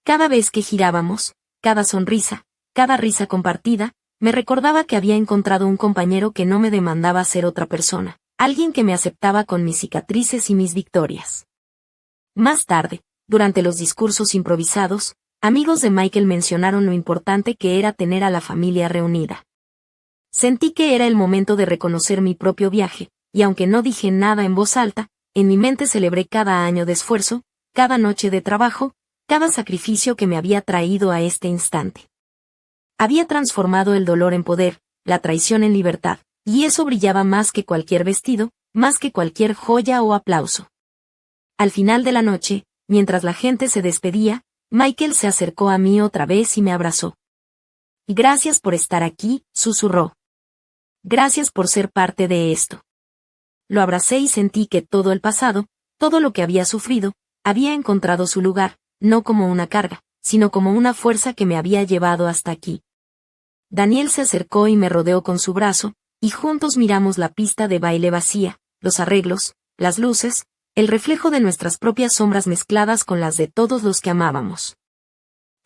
Cada vez que girábamos, cada sonrisa, cada risa compartida, me recordaba que había encontrado un compañero que no me demandaba ser otra persona, alguien que me aceptaba con mis cicatrices y mis victorias. Más tarde, durante los discursos improvisados, amigos de Michael mencionaron lo importante que era tener a la familia reunida. Sentí que era el momento de reconocer mi propio viaje, y aunque no dije nada en voz alta, en mi mente celebré cada año de esfuerzo, cada noche de trabajo, cada sacrificio que me había traído a este instante. Había transformado el dolor en poder, la traición en libertad, y eso brillaba más que cualquier vestido, más que cualquier joya o aplauso. Al final de la noche, mientras la gente se despedía, Michael se acercó a mí otra vez y me abrazó. Gracias por estar aquí, susurró. Gracias por ser parte de esto. Lo abracé y sentí que todo el pasado, todo lo que había sufrido, había encontrado su lugar, no como una carga, sino como una fuerza que me había llevado hasta aquí. Daniel se acercó y me rodeó con su brazo, y juntos miramos la pista de baile vacía, los arreglos, las luces, el reflejo de nuestras propias sombras mezcladas con las de todos los que amábamos.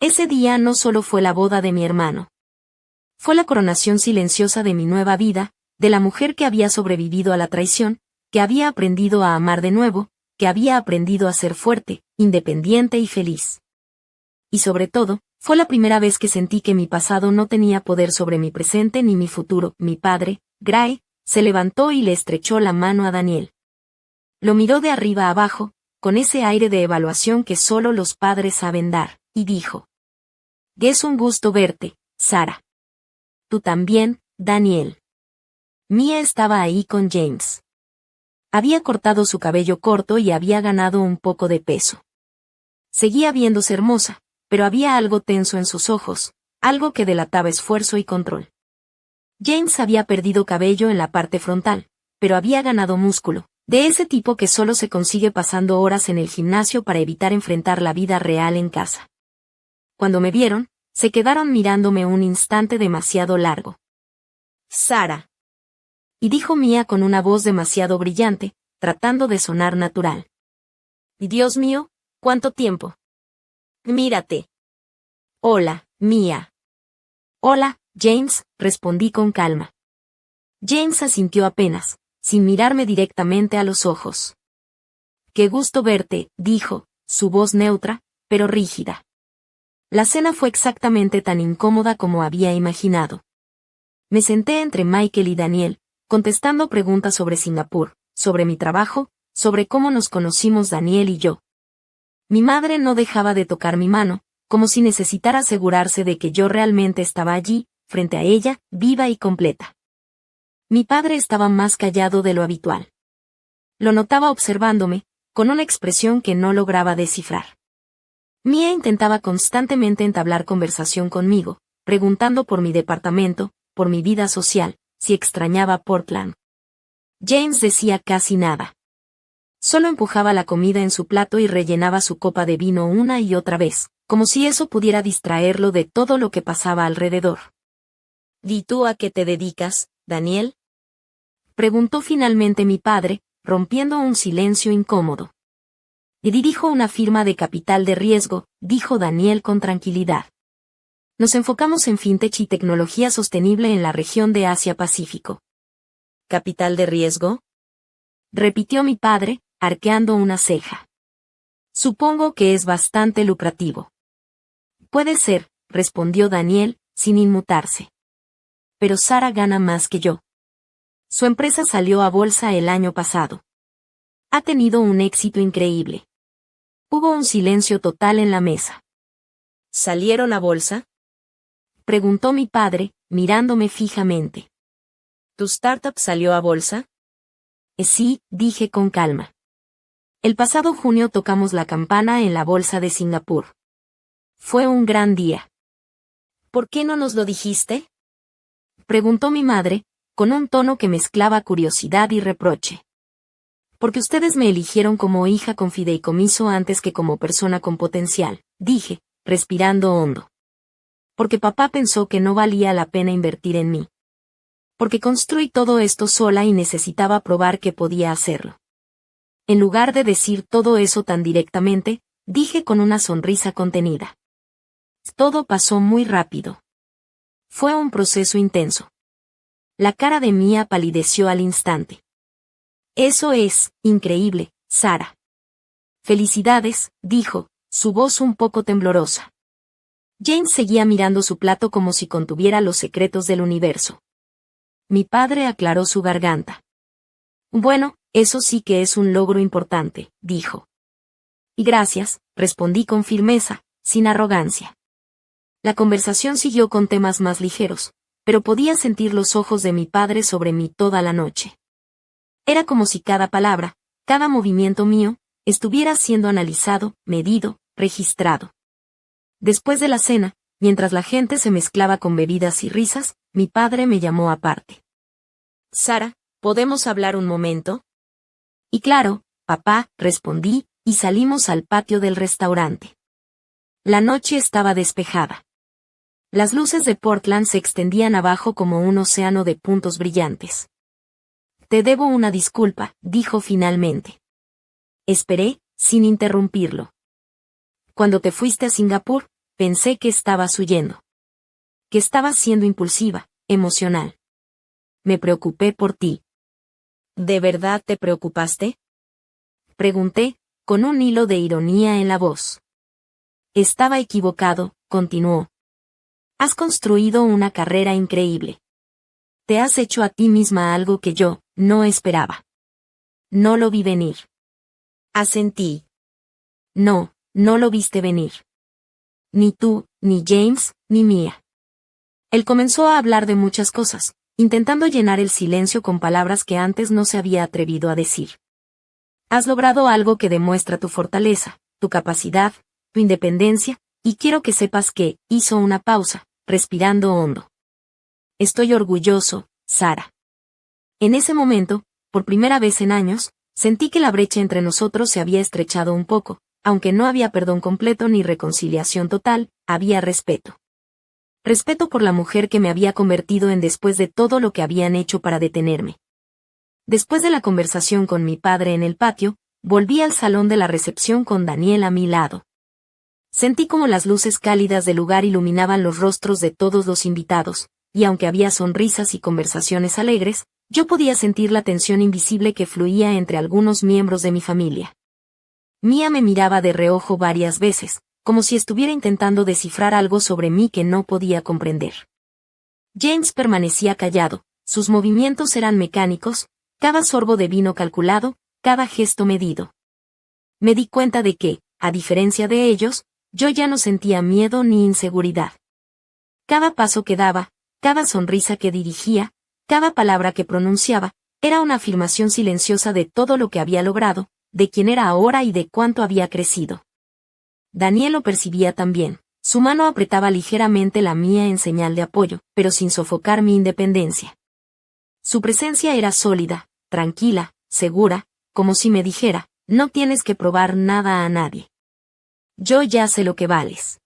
Ese día no solo fue la boda de mi hermano. Fue la coronación silenciosa de mi nueva vida, de la mujer que había sobrevivido a la traición, que había aprendido a amar de nuevo, que había aprendido a ser fuerte, independiente y feliz. Y sobre todo, fue la primera vez que sentí que mi pasado no tenía poder sobre mi presente ni mi futuro. Mi padre, Gray, se levantó y le estrechó la mano a Daniel. Lo miró de arriba a abajo, con ese aire de evaluación que solo los padres saben dar, y dijo: «Es un gusto verte, Sara. Tú también, Daniel». Mia estaba ahí con James. Había cortado su cabello corto y había ganado un poco de peso. Seguía viéndose hermosa, pero había algo tenso en sus ojos, algo que delataba esfuerzo y control. James había perdido cabello en la parte frontal, pero había ganado músculo, de ese tipo que solo se consigue pasando horas en el gimnasio para evitar enfrentar la vida real en casa. Cuando me vieron, se quedaron mirándome un instante demasiado largo. «Sara», y dijo Mia con una voz demasiado brillante, tratando de sonar natural. «Dios mío, ¿cuánto tiempo? Mírate». «Hola, Mia». «Hola, James», respondí con calma. James asintió apenas, sin mirarme directamente a los ojos. «Qué gusto verte», dijo, su voz neutra, pero rígida. La cena fue exactamente tan incómoda como había imaginado. Me senté entre Michael y Daniel, contestando preguntas sobre Singapur, sobre mi trabajo, sobre cómo nos conocimos Daniel y yo. Mi madre no dejaba de tocar mi mano, como si necesitara asegurarse de que yo realmente estaba allí, frente a ella, viva y completa. Mi padre estaba más callado de lo habitual. Lo notaba observándome, con una expresión que no lograba descifrar. Mia intentaba constantemente entablar conversación conmigo, preguntando por mi departamento, por mi vida social, si extrañaba Portland. James decía casi nada. Solo empujaba la comida en su plato y rellenaba su copa de vino una y otra vez, como si eso pudiera distraerlo de todo lo que pasaba alrededor. ¿Y tú a qué te dedicas, Daniel?, preguntó finalmente mi padre, rompiendo un silencio incómodo. Y dirijo una firma de capital de riesgo, dijo Daniel con tranquilidad. Nos enfocamos en fintech y tecnología sostenible en la región de Asia-Pacífico. ¿Capital de riesgo?, repitió mi padre, arqueando una ceja. Supongo que es bastante lucrativo. Puede ser, respondió Daniel, sin inmutarse. Pero Sara gana más que yo. Su empresa salió a bolsa el año pasado. Ha tenido un éxito increíble. Hubo un silencio total en la mesa. ¿Salieron a bolsa?, preguntó mi padre, mirándome fijamente. ¿Tu startup salió a bolsa? Sí, dije con calma. El pasado junio tocamos la campana en la bolsa de Singapur. Fue un gran día. ¿Por qué no nos lo dijiste?, preguntó mi madre, con un tono que mezclaba curiosidad y reproche. Porque ustedes me eligieron como hija con fideicomiso antes que como persona con potencial, dije, respirando hondo. Porque papá pensó que no valía la pena invertir en mí. Porque construí todo esto sola y necesitaba probar que podía hacerlo. En lugar de decir todo eso tan directamente, dije con una sonrisa contenida. Todo pasó muy rápido. Fue un proceso intenso. La cara de Mia palideció al instante. Eso es increíble, Sara. Felicidades, dijo, su voz un poco temblorosa. James seguía mirando su plato como si contuviera los secretos del universo. Mi padre aclaró su garganta. Bueno, eso sí que es un logro importante, dijo. Y gracias, respondí con firmeza, sin arrogancia. La conversación siguió con temas más ligeros, pero podía sentir los ojos de mi padre sobre mí toda la noche. Era como si cada palabra, cada movimiento mío, estuviera siendo analizado, medido, registrado. Después de la cena, mientras la gente se mezclaba con bebidas y risas, mi padre me llamó aparte. Sara, ¿podemos hablar un momento? Y claro, papá, respondí, y salimos al patio del restaurante. La noche estaba despejada. Las luces de Portland se extendían abajo como un océano de puntos brillantes. Te debo una disculpa, dijo finalmente. Esperé, sin interrumpirlo. Cuando te fuiste a Singapur, pensé que estabas huyendo. Que estabas siendo impulsiva, emocional. Me preocupé por ti. ¿De verdad te preocupaste?, pregunté, con un hilo de ironía en la voz. Estaba equivocado, continuó. Has construido una carrera increíble. Te has hecho a ti misma algo que yo no esperaba. No lo vi venir. Asentí. No, no lo viste venir. Ni tú, ni James, ni Mia. Él comenzó a hablar de muchas cosas, intentando llenar el silencio con palabras que antes no se había atrevido a decir. Has logrado algo que demuestra tu fortaleza, tu capacidad, tu independencia, y quiero que sepas que, hizo una pausa, respirando hondo. Estoy orgulloso, Sara. En ese momento, por primera vez en años, sentí que la brecha entre nosotros se había estrechado un poco, aunque no había perdón completo ni reconciliación total, había respeto. Respeto por la mujer que me había convertido en después de todo lo que habían hecho para detenerme. Después de la conversación con mi padre en el patio, volví al salón de la recepción con Daniel a mi lado. Sentí como las luces cálidas del lugar iluminaban los rostros de todos los invitados, y aunque había sonrisas y conversaciones alegres, yo podía sentir la tensión invisible que fluía entre algunos miembros de mi familia. Mia me miraba de reojo varias veces, como si estuviera intentando descifrar algo sobre mí que no podía comprender. James permanecía callado, sus movimientos eran mecánicos, cada sorbo de vino calculado, cada gesto medido. Me di cuenta de que, a diferencia de ellos, yo ya no sentía miedo ni inseguridad. Cada paso que daba, cada sonrisa que dirigía, cada palabra que pronunciaba, era una afirmación silenciosa de todo lo que había logrado, de quién era ahora y de cuánto había crecido. Daniel lo percibía también. Su mano apretaba ligeramente la mía en señal de apoyo, pero sin sofocar mi independencia. Su presencia era sólida, tranquila, segura, como si me dijera, no tienes que probar nada a nadie. Yo ya sé lo que vales.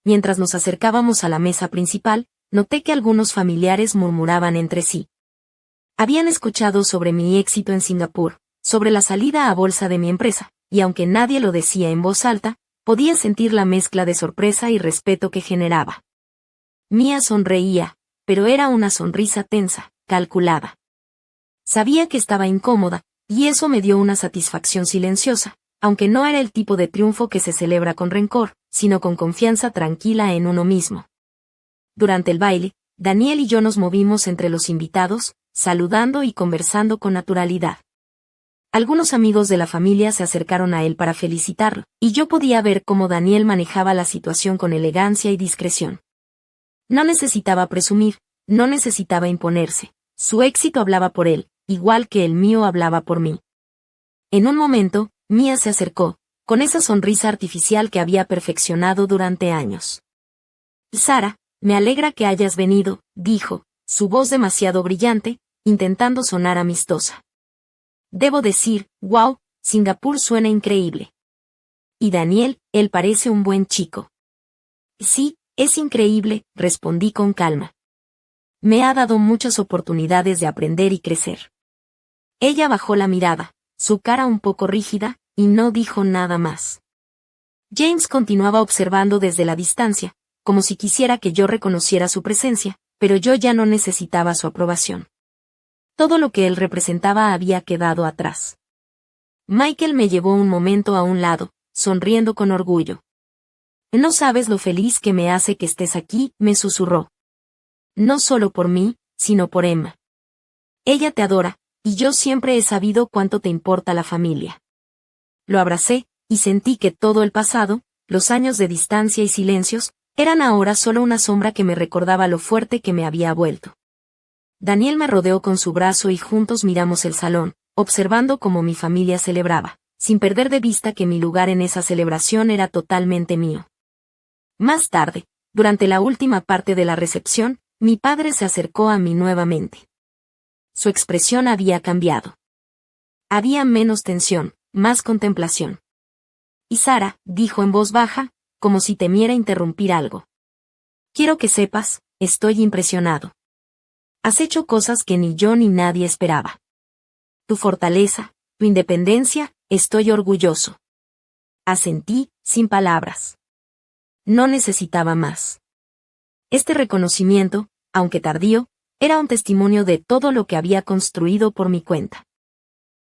Mientras nos acercábamos a la mesa principal, noté que algunos familiares murmuraban entre sí. Habían escuchado sobre mi éxito en Singapur, sobre la salida a bolsa de mi empresa, y aunque nadie lo decía en voz alta, podía sentir la mezcla de sorpresa y respeto que generaba. Mia sonreía, pero era una sonrisa tensa, calculada. Sabía que estaba incómoda, y eso me dio una satisfacción silenciosa, aunque no era el tipo de triunfo que se celebra con rencor, sino con confianza tranquila en uno mismo. Durante el baile, Daniel y yo nos movimos entre los invitados, saludando y conversando con naturalidad. Algunos amigos de la familia se acercaron a él para felicitarlo, y yo podía ver cómo Daniel manejaba la situación con elegancia y discreción. No necesitaba presumir, no necesitaba imponerse. Su éxito hablaba por él, igual que el mío hablaba por mí. En un momento, Mia se acercó, con esa sonrisa artificial que había perfeccionado durante años. Sara, me alegra que hayas venido, dijo, su voz demasiado brillante, intentando sonar amistosa. Debo decir, wow, Singapur suena increíble. Y Daniel, él parece un buen chico. Sí, es increíble, respondí con calma. Me ha dado muchas oportunidades de aprender y crecer. Ella bajó la mirada, su cara un poco rígida, y no dijo nada más. James continuaba observando desde la distancia, como si quisiera que yo reconociera su presencia, pero yo ya no necesitaba su aprobación. Todo lo que él representaba había quedado atrás. Michael me llevó un momento a un lado, sonriendo con orgullo. No sabes lo feliz que me hace que estés aquí, me susurró. No solo por mí, sino por Emma. Ella te adora, y yo siempre he sabido cuánto te importa la familia. Lo abracé, y sentí que todo el pasado, los años de distancia y silencios, eran ahora solo una sombra que me recordaba lo fuerte que me había vuelto. Daniel me rodeó con su brazo y juntos miramos el salón, observando cómo mi familia celebraba, sin perder de vista que mi lugar en esa celebración era totalmente mío. Más tarde, durante la última parte de la recepción, mi padre se acercó a mí nuevamente. Su expresión había cambiado. Había menos tensión, más contemplación. Y Sara, dijo en voz baja, como si temiera interrumpir algo. Quiero que sepas, estoy impresionado. Has hecho cosas que ni yo ni nadie esperaba. Tu fortaleza, tu independencia, estoy orgulloso. Asentí, sin palabras. No necesitaba más. Este reconocimiento, aunque tardío, era un testimonio de todo lo que había construido por mi cuenta.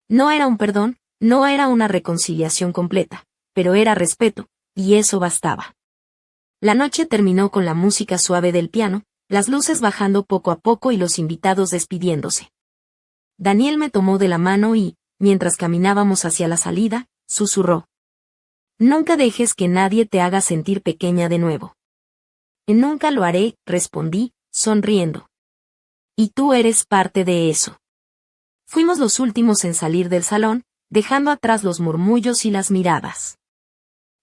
No era un perdón, no era una reconciliación completa, pero era respeto, y eso bastaba. La noche terminó con la música suave del piano, las luces bajando poco a poco y los invitados despidiéndose. Daniel me tomó de la mano y, mientras caminábamos hacia la salida, susurró. Nunca dejes que nadie te haga sentir pequeña de nuevo. Nunca lo haré, respondí, sonriendo. Y tú eres parte de eso. Fuimos los últimos en salir del salón, dejando atrás los murmullos y las miradas.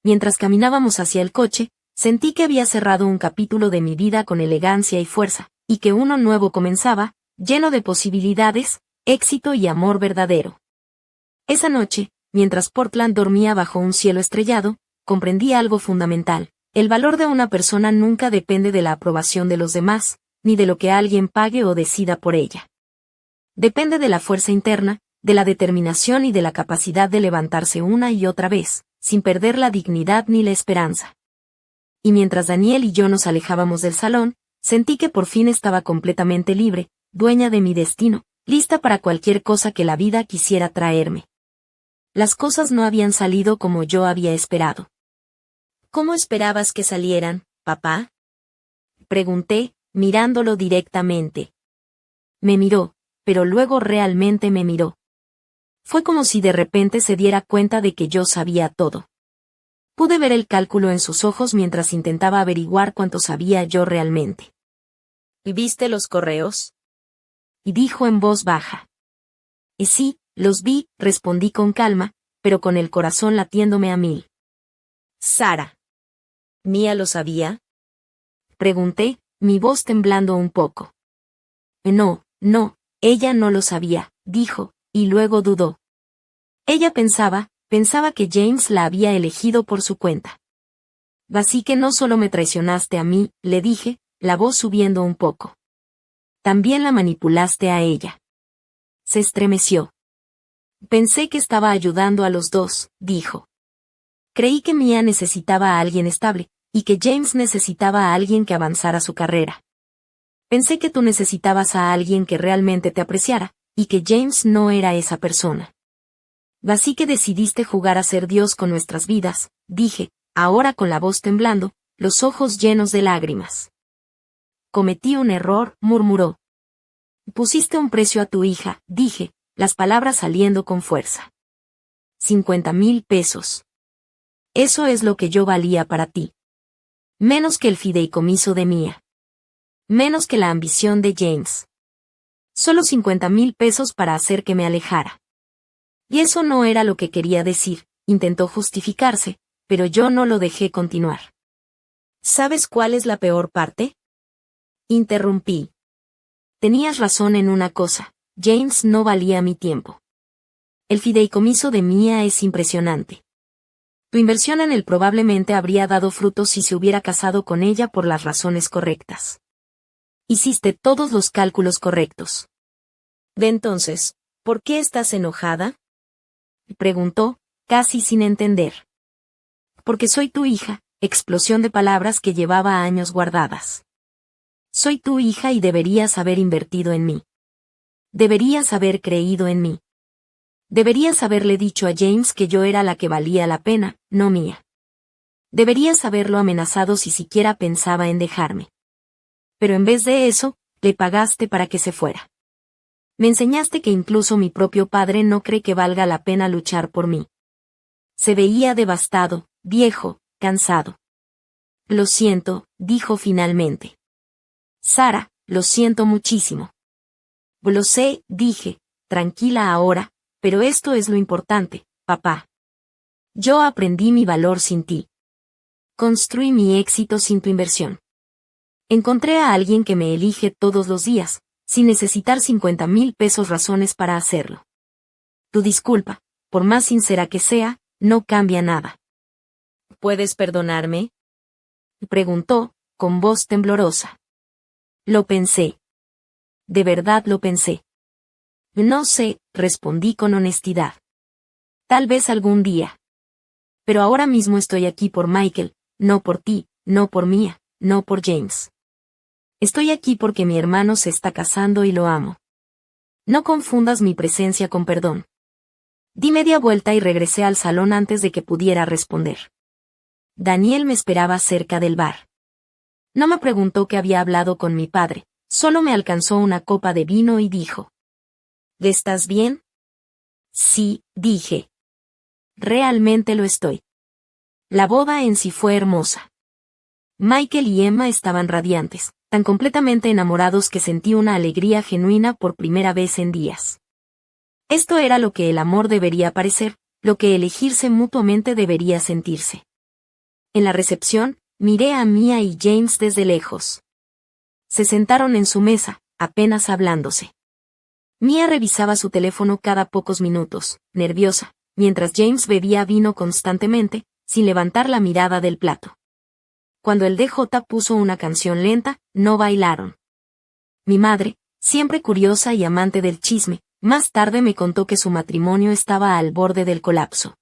Mientras caminábamos hacia el coche, sentí que había cerrado un capítulo de mi vida con elegancia y fuerza, y que uno nuevo comenzaba, lleno de posibilidades, éxito y amor verdadero. Esa noche, mientras Portland dormía bajo un cielo estrellado, comprendí algo fundamental. El valor de una persona nunca depende de la aprobación de los demás, ni de lo que alguien pague o decida por ella. Depende de la fuerza interna, de la determinación y de la capacidad de levantarse una y otra vez, sin perder la dignidad ni la esperanza. Y mientras Daniel y yo nos alejábamos del salón, Sentí que por fin estaba completamente libre, dueña de mi destino, lista para cualquier cosa que la vida quisiera traerme. Las cosas no habían salido como yo había esperado. ¿Cómo esperabas que salieran, papá? Pregunté, mirándolo directamente. Me miró, pero luego realmente me miró. Fue como si de repente se diera cuenta de que yo sabía todo. Pude ver el cálculo en sus ojos mientras intentaba averiguar cuánto sabía yo realmente. ¿Viste los correos? Y dijo en voz baja. Sí, los vi, respondí con calma, pero con el corazón latiéndome a mil. Sara. ¿Mía lo sabía? Pregunté, mi voz temblando un poco. No, ella no lo sabía, dijo, y luego dudó. Ella pensaba que James la había elegido por su cuenta. Así que no solo me traicionaste a mí, le dije, la voz subiendo un poco. También la manipulaste a ella. Se estremeció. Pensé que estaba ayudando a los dos, dijo. Creí que Mia necesitaba a alguien estable, y que James necesitaba a alguien que avanzara su carrera. Pensé que tú necesitabas a alguien que realmente te apreciara, y que James no era esa persona. Así que decidiste jugar a ser Dios con nuestras vidas, dije, ahora con la voz temblando, los ojos llenos de lágrimas. Cometí un error, murmuró. Pusiste un precio a tu hija, dije, las palabras saliendo con fuerza. 50,000 pesos. Eso es lo que yo valía para ti. Menos que el fideicomiso de Mia. Menos que la ambición de James. Solo 50,000 pesos para hacer que me alejara. Y eso no era lo que quería decir, intentó justificarse, pero yo no lo dejé continuar. ¿Sabes cuál es la peor parte? Interrumpí. Tenías razón en una cosa, James no valía mi tiempo. El fideicomiso de Mia es impresionante. Tu inversión en él probablemente habría dado frutos si se hubiera casado con ella por las razones correctas. Hiciste todos los cálculos correctos. De entonces, ¿por qué estás enojada? Preguntó, casi sin entender. Porque soy tu hija, explosión de palabras que llevaba años guardadas. Soy tu hija y deberías haber invertido en mí. Deberías haber creído en mí. Deberías haberle dicho a James que yo era la que valía la pena, no Mia. Deberías haberlo amenazado si siquiera pensaba en dejarme. Pero en vez de eso, le pagaste para que se fuera. Me enseñaste que incluso mi propio padre no cree que valga la pena luchar por mí. Se veía devastado, viejo, cansado. Lo siento, dijo finalmente. Sara, lo siento muchísimo. Lo sé, dije, tranquila ahora, pero esto es lo importante, papá. Yo aprendí mi valor sin ti. Construí mi éxito sin tu inversión. Encontré a alguien que me elige todos los días, sin necesitar 50,000 pesos razones para hacerlo. Tu disculpa, por más sincera que sea, no cambia nada. ¿Puedes perdonarme? Preguntó, con voz temblorosa. Lo pensé. De verdad lo pensé. No sé, respondí con honestidad. Tal vez algún día. Pero ahora mismo estoy aquí por Michael, no por ti, no por Mia, no por James. Estoy aquí porque mi hermano se está casando y lo amo. No confundas mi presencia con perdón. Di media vuelta y regresé al salón antes de que pudiera responder. Daniel me esperaba cerca del bar. No me preguntó que había hablado con mi padre, solo me alcanzó una copa de vino y dijo. ¿Estás bien? Sí, dije. Realmente lo estoy. La boda en sí fue hermosa. Michael y Emma estaban radiantes, tan completamente enamorados que sentí una alegría genuina por primera vez en días. Esto era lo que el amor debería parecer, lo que elegirse mutuamente debería sentirse. En la recepción, miré a Mia y James desde lejos. Se sentaron en su mesa, apenas hablándose. Mia revisaba su teléfono cada pocos minutos, nerviosa, mientras James bebía vino constantemente, sin levantar la mirada del plato. Cuando el DJ puso una canción lenta, no bailaron. Mi madre, siempre curiosa y amante del chisme, más tarde me contó que su matrimonio estaba al borde del colapso.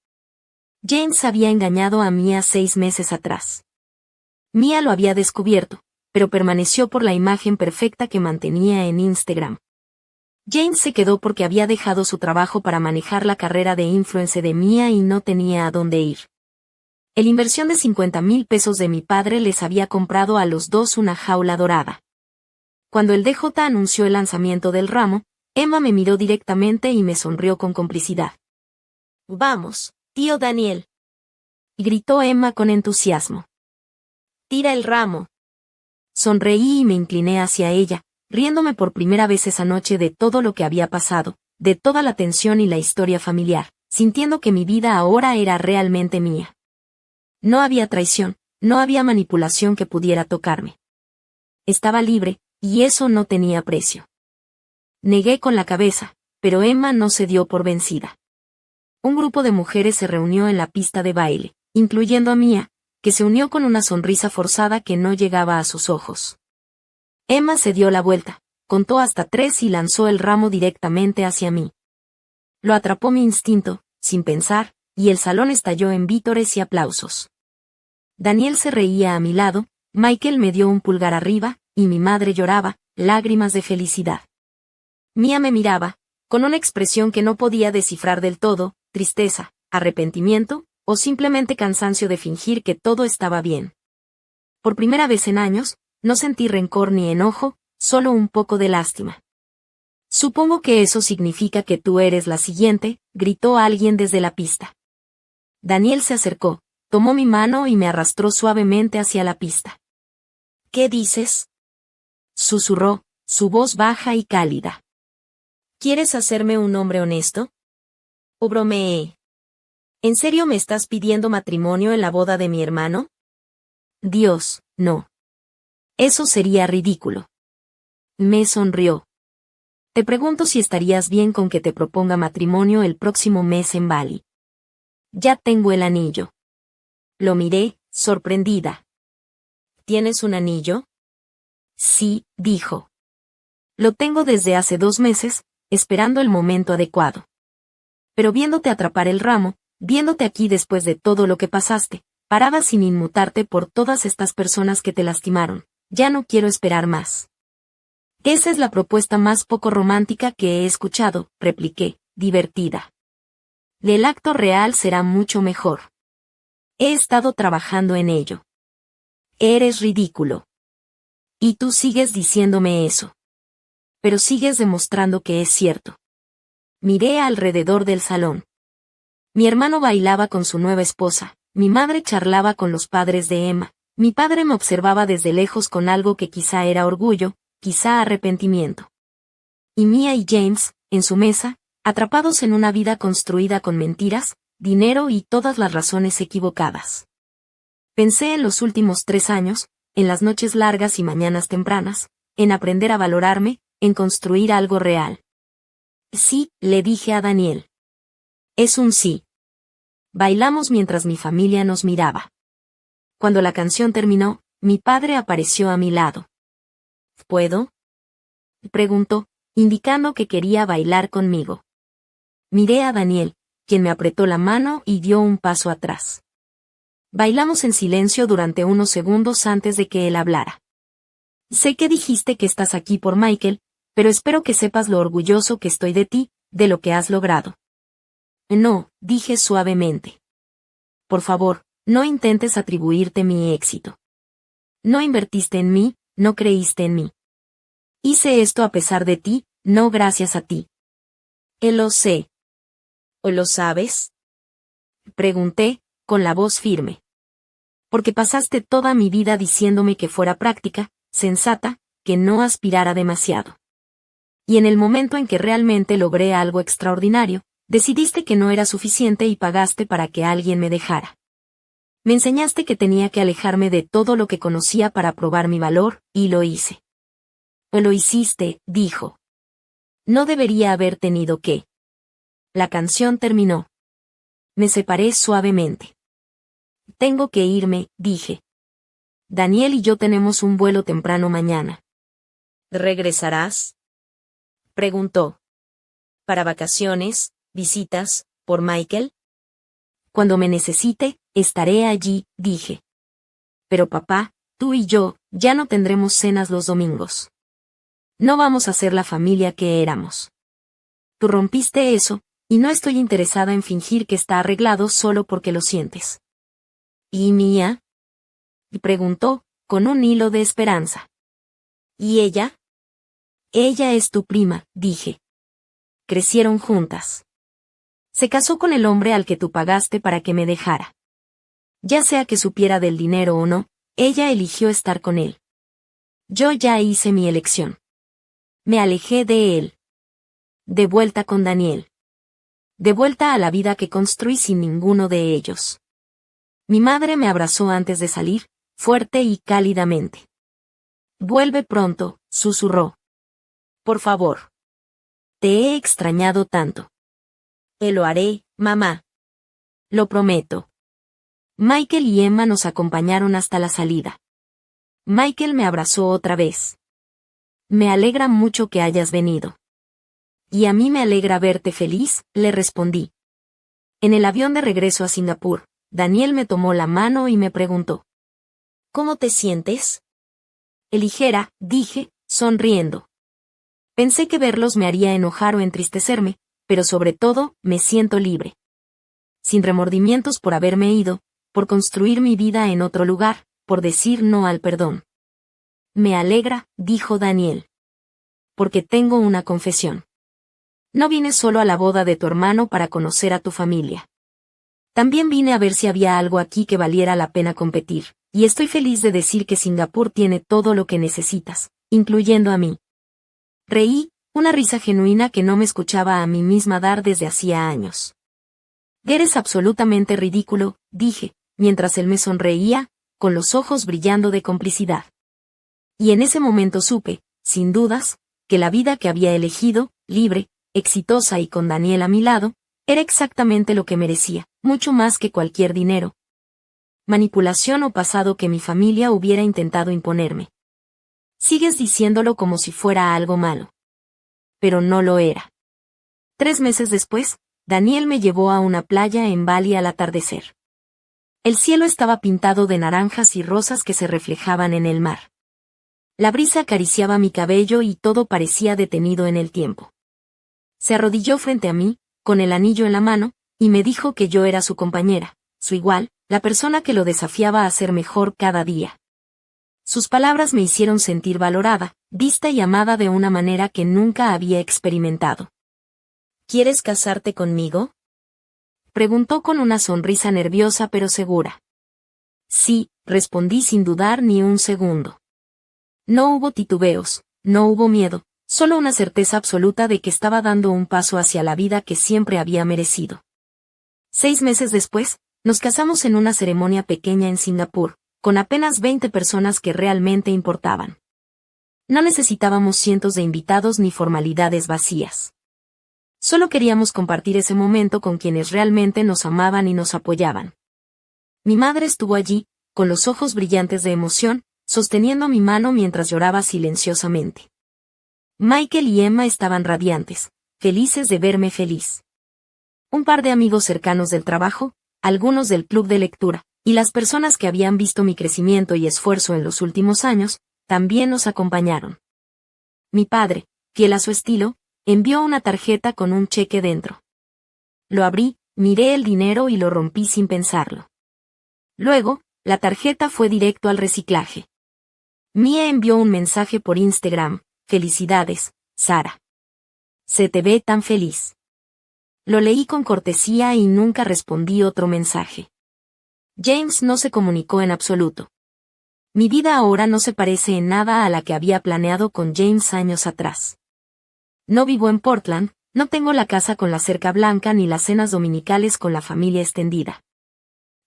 James había engañado a Mia 6 meses atrás. Mia lo había descubierto, pero permaneció por la imagen perfecta que mantenía en Instagram. James se quedó porque había dejado su trabajo para manejar la carrera de influencer de Mia y no tenía a dónde ir. El inversión de 50,000 pesos de mi padre les había comprado a los dos una jaula dorada. Cuando el DJ anunció el lanzamiento del ramo, Emma me miró directamente y me sonrió con complicidad. «Vamos, tío Daniel», gritó Emma con entusiasmo. «Tira el ramo». Sonreí y me incliné hacia ella, riéndome por primera vez esa noche de todo lo que había pasado, de toda la tensión y la historia familiar, sintiendo que mi vida ahora era realmente mía. No había traición, no había manipulación que pudiera tocarme. Estaba libre, y eso no tenía precio. Negué con la cabeza, pero Emma no se dio por vencida. Un grupo de mujeres se reunió en la pista de baile, incluyendo a Mia, que se unió con una sonrisa forzada que no llegaba a sus ojos. Emma se dio la vuelta, contó hasta 3 y lanzó el ramo directamente hacia mí. Lo atrapó mi instinto, sin pensar, y el salón estalló en vítores y aplausos. Daniel se reía a mi lado, Michael me dio un pulgar arriba, y mi madre lloraba, lágrimas de felicidad. Mia me miraba, con una expresión que no podía descifrar del todo, tristeza, arrepentimiento, o simplemente cansancio de fingir que todo estaba bien. Por primera vez en años, no sentí rencor ni enojo, solo un poco de lástima. «Supongo que eso significa que tú eres la siguiente», gritó alguien desde la pista. Daniel se acercó, tomó mi mano y me arrastró suavemente hacia la pista. «¿Qué dices?», susurró, su voz baja y cálida. «¿Quieres hacerme un hombre honesto?». ¿O bromeé? ¿En serio me estás pidiendo matrimonio en la boda de mi hermano? Dios, no. Eso sería ridículo. Me sonrió. Te pregunto si estarías bien con que te proponga matrimonio el próximo mes en Bali. Ya tengo el anillo. Lo miré, sorprendida. ¿Tienes un anillo? Sí, dijo. Lo tengo desde hace 2 meses, esperando el momento adecuado. Pero viéndote atrapar el ramo, viéndote aquí después de todo lo que pasaste, parada sin inmutarte por todas estas personas que te lastimaron, ya no quiero esperar más. Esa es la propuesta más poco romántica que he escuchado, repliqué, divertida. El acto real será mucho mejor. He estado trabajando en ello. Eres ridículo. Y tú sigues diciéndome eso. Pero sigues demostrando que es cierto. Miré alrededor del salón. Mi hermano bailaba con su nueva esposa, mi madre charlaba con los padres de Emma, mi padre me observaba desde lejos con algo que quizá era orgullo, quizá arrepentimiento. Y Mia y James, en su mesa, atrapados en una vida construida con mentiras, dinero y todas las razones equivocadas. Pensé en los últimos 3 años, en las noches largas y mañanas tempranas, en aprender a valorarme, en construir algo real. Sí, le dije a Daniel. Es un sí. Bailamos mientras mi familia nos miraba. Cuando la canción terminó, mi padre apareció a mi lado. ¿Puedo?, preguntó, indicando que quería bailar conmigo. Miré a Daniel, quien me apretó la mano y dio un paso atrás. Bailamos en silencio durante unos segundos antes de que él hablara. Sé que dijiste que estás aquí por Michael, pero espero que sepas lo orgulloso que estoy de ti, de lo que has logrado. No, dije suavemente. Por favor, no intentes atribuirte mi éxito. No invertiste en mí, no creíste en mí. Hice esto a pesar de ti, no gracias a ti. Lo sé. ¿O lo sabes?, pregunté, con la voz firme. Porque pasaste toda mi vida diciéndome que fuera práctica, sensata, que no aspirara demasiado. Y en el momento en que realmente logré algo extraordinario, decidiste que no era suficiente y pagaste para que alguien me dejara. Me enseñaste que tenía que alejarme de todo lo que conocía para probar mi valor, y lo hice. Lo hiciste, dijo. No debería haber tenido que. La canción terminó. Me separé suavemente. Tengo que irme, dije. Daniel y yo tenemos un vuelo temprano mañana. ¿Regresarás?, preguntó. ¿Para vacaciones, visitas, por Michael? Cuando me necesite, estaré allí, dije. Pero papá, tú y yo, ya no tendremos cenas los domingos. No vamos a ser la familia que éramos. Tú rompiste eso, y no estoy interesada en fingir que está arreglado solo porque lo sientes. ¿Y Mía? Y preguntó, con un hilo de esperanza. ¿Y ella? Ella es tu prima, dije. Crecieron juntas. Se casó con el hombre al que tú pagaste para que me dejara. Ya sea que supiera del dinero o no, ella eligió estar con él. Yo ya hice mi elección. Me alejé de él. De vuelta con Daniel. De vuelta a la vida que construí sin ninguno de ellos. Mi madre me abrazó antes de salir, fuerte y cálidamente. Vuelve pronto, susurró. Por favor. Te he extrañado tanto. Lo haré, mamá. Lo prometo. Michael y Emma nos acompañaron hasta la salida. Michael me abrazó otra vez. Me alegra mucho que hayas venido. Y a mí me alegra verte feliz, le respondí. En el avión de regreso a Singapur, Daniel me tomó la mano y me preguntó. ¿Cómo te sientes? Ligera, dije, sonriendo. Pensé que verlos me haría enojar o entristecerme, pero sobre todo, me siento libre. Sin remordimientos por haberme ido, por construir mi vida en otro lugar, por decir no al perdón. Me alegra, dijo Daniel. Porque tengo una confesión. No vine solo a la boda de tu hermano para conocer a tu familia. También vine a ver si había algo aquí que valiera la pena competir, y estoy feliz de decir que Singapur tiene todo lo que necesitas, incluyendo a mí. Reí, una risa genuina que no me escuchaba a mí misma dar desde hacía años. Eres absolutamente ridículo, dije, mientras él me sonreía, con los ojos brillando de complicidad. Y en ese momento supe, sin dudas, que la vida que había elegido, libre, exitosa y con Daniel a mi lado, era exactamente lo que merecía, mucho más que cualquier dinero, manipulación o pasado que mi familia hubiera intentado imponerme. Sigues diciéndolo como si fuera algo malo. Pero no lo era. 3 meses después, Daniel me llevó a una playa en Bali al atardecer. El cielo estaba pintado de naranjas y rosas que se reflejaban en el mar. La brisa acariciaba mi cabello y todo parecía detenido en el tiempo. Se arrodilló frente a mí, con el anillo en la mano, y me dijo que yo era su compañera, su igual, la persona que lo desafiaba a ser mejor cada día. Sus palabras me hicieron sentir valorada, vista y amada de una manera que nunca había experimentado. ¿Quieres casarte conmigo? Preguntó con una sonrisa nerviosa pero segura. Sí, respondí sin dudar ni un segundo. No hubo titubeos, no hubo miedo, solo una certeza absoluta de que estaba dando un paso hacia la vida que siempre había merecido. 6 meses después, nos casamos en una ceremonia pequeña en Singapur, con apenas 20 personas que realmente importaban. No necesitábamos cientos de invitados ni formalidades vacías. Solo queríamos compartir ese momento con quienes realmente nos amaban y nos apoyaban. Mi madre estuvo allí, con los ojos brillantes de emoción, sosteniendo mi mano mientras lloraba silenciosamente. Michael y Emma estaban radiantes, felices de verme feliz. Un par de amigos cercanos del trabajo, algunos del club de lectura, y las personas que habían visto mi crecimiento y esfuerzo en los últimos años, también nos acompañaron. Mi padre, fiel a su estilo, envió una tarjeta con un cheque dentro. Lo abrí, miré el dinero y lo rompí sin pensarlo. Luego, la tarjeta fue directo al reciclaje. Mia envió un mensaje por Instagram: felicidades, Sara. Se te ve tan feliz. Lo leí con cortesía y nunca respondí otro mensaje. James no se comunicó en absoluto. Mi vida ahora no se parece en nada a la que había planeado con James años atrás. No vivo en Portland, no tengo la casa con la cerca blanca ni las cenas dominicales con la familia extendida.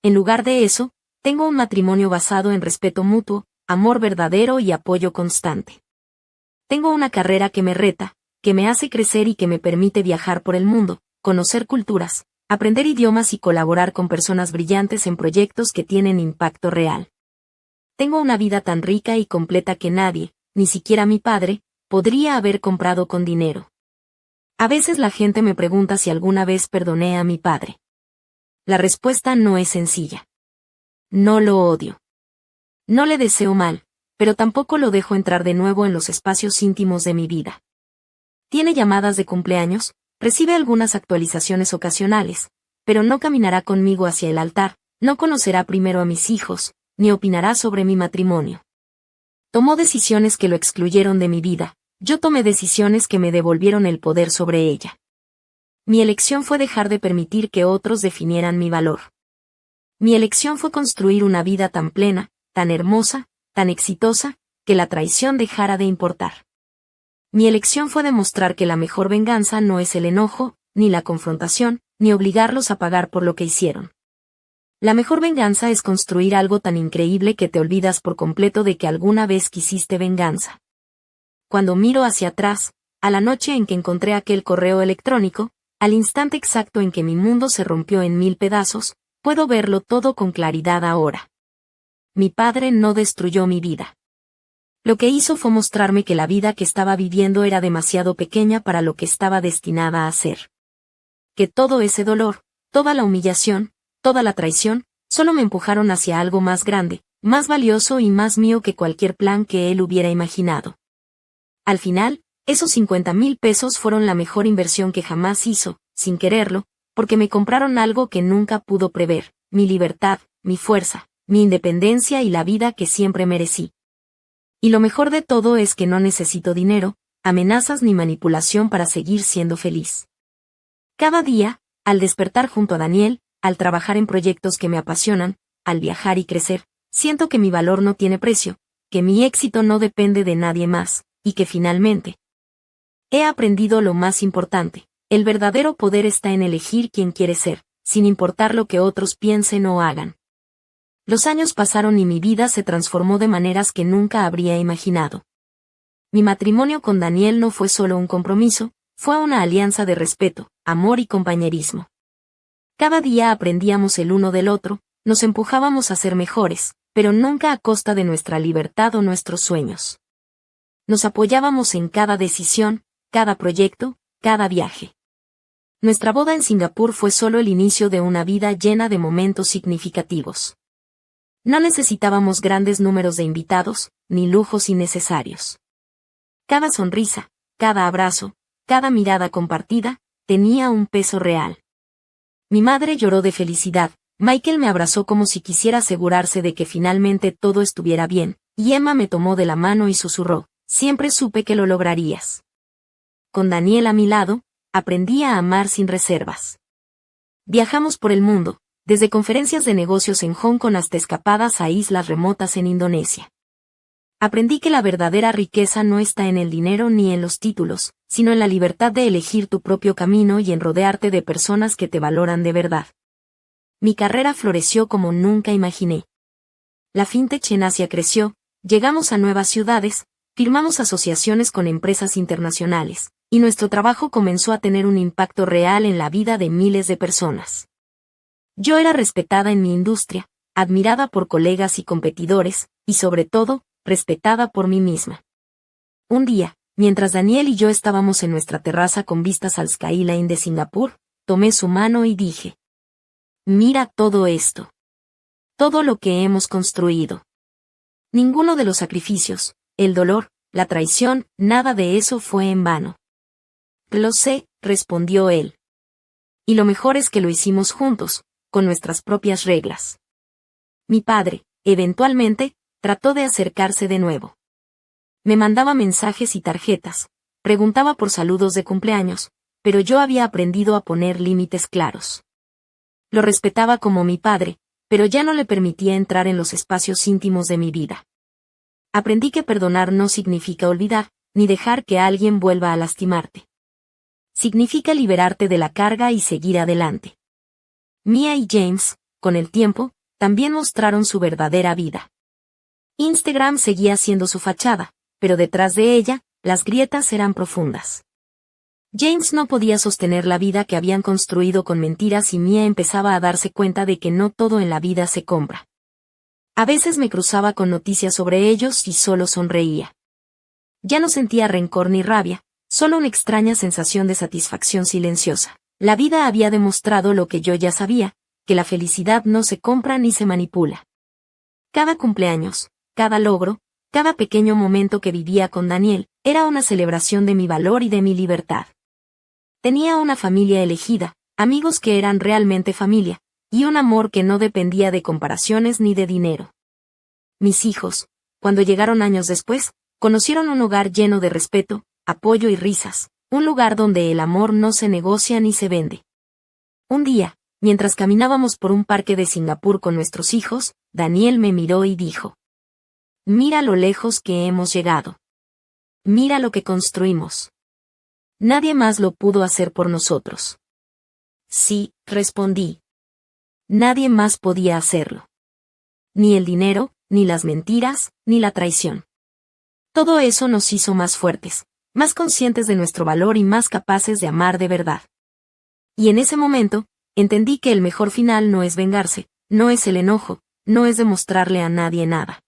En lugar de eso, tengo un matrimonio basado en respeto mutuo, amor verdadero y apoyo constante. Tengo una carrera que me reta, que me hace crecer y que me permite viajar por el mundo, conocer culturas, aprender idiomas y colaborar con personas brillantes en proyectos que tienen impacto real. Tengo una vida tan rica y completa que nadie, ni siquiera mi padre, podría haber comprado con dinero. A veces la gente me pregunta si alguna vez perdoné a mi padre. La respuesta no es sencilla. No lo odio. No le deseo mal, pero tampoco lo dejo entrar de nuevo en los espacios íntimos de mi vida. Tiene llamadas de cumpleaños, recibe algunas actualizaciones ocasionales, pero no caminará conmigo hacia el altar, no conocerá primero a mis hijos, ni opinará sobre mi matrimonio. Tomó decisiones que lo excluyeron de mi vida, yo tomé decisiones que me devolvieron el poder sobre ella. Mi elección fue dejar de permitir que otros definieran mi valor. Mi elección fue construir una vida tan plena, tan hermosa, tan exitosa, que la traición dejara de importar. Mi elección fue demostrar que la mejor venganza no es el enojo, ni la confrontación, ni obligarlos a pagar por lo que hicieron. La mejor venganza es construir algo tan increíble que te olvidas por completo de que alguna vez quisiste venganza. Cuando miro hacia atrás, a la noche en que encontré aquel correo electrónico, al instante exacto en que mi mundo se rompió en 1000 pedazos, puedo verlo todo con claridad ahora. Mi padre no destruyó mi vida. Lo que hizo fue mostrarme que la vida que estaba viviendo era demasiado pequeña para lo que estaba destinada a ser. Que todo ese dolor, toda la humillación, toda la traición, solo me empujaron hacia algo más grande, más valioso y más mío que cualquier plan que él hubiera imaginado. Al final, esos 50,000 pesos fueron la mejor inversión que jamás hizo, sin quererlo, porque me compraron algo que nunca pudo prever, mi libertad, mi fuerza, mi independencia y la vida que siempre merecí. Y lo mejor de todo es que no necesito dinero, amenazas ni manipulación para seguir siendo feliz. Cada día, al despertar junto a Daniel, al trabajar en proyectos que me apasionan, al viajar y crecer, siento que mi valor no tiene precio, que mi éxito no depende de nadie más, y que finalmente he aprendido lo más importante, el verdadero poder está en elegir quién quieres ser, sin importar lo que otros piensen o hagan. Los años pasaron y mi vida se transformó de maneras que nunca habría imaginado. Mi matrimonio con Daniel no fue solo un compromiso, fue una alianza de respeto, amor y compañerismo. Cada día aprendíamos el uno del otro, nos empujábamos a ser mejores, pero nunca a costa de nuestra libertad o nuestros sueños. Nos apoyábamos en cada decisión, cada proyecto, cada viaje. Nuestra boda en Singapur fue solo el inicio de una vida llena de momentos significativos. No necesitábamos grandes números de invitados, ni lujos innecesarios. Cada sonrisa, cada abrazo, cada mirada compartida, tenía un peso real. Mi madre lloró de felicidad, Michael me abrazó como si quisiera asegurarse de que finalmente todo estuviera bien, y Emma me tomó de la mano y susurró, siempre supe que lo lograrías. Con Daniel a mi lado, aprendí a amar sin reservas. Viajamos por el mundo, desde conferencias de negocios en Hong Kong hasta escapadas a islas remotas en Indonesia. Aprendí que la verdadera riqueza no está en el dinero ni en los títulos, sino en la libertad de elegir tu propio camino y en rodearte de personas que te valoran de verdad. Mi carrera floreció como nunca imaginé. La fintech en Asia creció, llegamos a nuevas ciudades, firmamos asociaciones con empresas internacionales, y nuestro trabajo comenzó a tener un impacto real en la vida de miles de personas. Yo era respetada en mi industria, admirada por colegas y competidores, y sobre todo, respetada por mí misma. Un día, mientras Daniel y yo estábamos en nuestra terraza con vistas al skyline de Singapur, tomé su mano y dije: mira todo esto. Todo lo que hemos construido. Ninguno de los sacrificios, el dolor, la traición, nada de eso fue en vano. Lo sé, respondió él. Y lo mejor es que lo hicimos juntos, con nuestras propias reglas. Mi padre, eventualmente, trató de acercarse de nuevo. Me mandaba mensajes y tarjetas, preguntaba por saludos de cumpleaños, pero yo había aprendido a poner límites claros. Lo respetaba como mi padre, pero ya no le permitía entrar en los espacios íntimos de mi vida. Aprendí que perdonar no significa olvidar, ni dejar que alguien vuelva a lastimarte. Significa liberarte de la carga y seguir adelante. Mia y James, con el tiempo, también mostraron su verdadera vida. Instagram seguía siendo su fachada, pero detrás de ella, las grietas eran profundas. James no podía sostener la vida que habían construido con mentiras y Mia empezaba a darse cuenta de que no todo en la vida se compra. A veces me cruzaba con noticias sobre ellos y solo sonreía. Ya no sentía rencor ni rabia, solo una extraña sensación de satisfacción silenciosa. La vida había demostrado lo que yo ya sabía, que la felicidad no se compra ni se manipula. Cada cumpleaños, cada logro, Cada pequeño momento que vivía con Daniel era una celebración de mi valor y de mi libertad. Tenía una familia elegida, amigos que eran realmente familia, y un amor que no dependía de comparaciones ni de dinero. Mis hijos, cuando llegaron años después, conocieron un hogar lleno de respeto, apoyo y risas, un lugar donde el amor no se negocia ni se vende. Un día, mientras caminábamos por un parque de Singapur con nuestros hijos, Daniel me miró y dijo: «Mira lo lejos que hemos llegado. Mira lo que construimos. Nadie más lo pudo hacer por nosotros». «Sí», respondí. Nadie más podía hacerlo. Ni el dinero, ni las mentiras, ni la traición. Todo eso nos hizo más fuertes, más conscientes de nuestro valor y más capaces de amar de verdad. Y en ese momento, entendí que el mejor final no es vengarse, no es el enojo, no es demostrarle a nadie nada.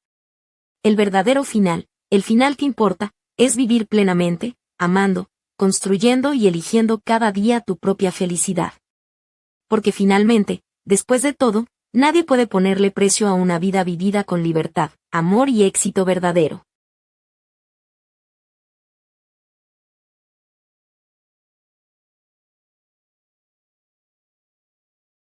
El verdadero final, el final que importa, es vivir plenamente, amando, construyendo y eligiendo cada día tu propia felicidad. Porque finalmente, después de todo, nadie puede ponerle precio a una vida vivida con libertad, amor y éxito verdadero.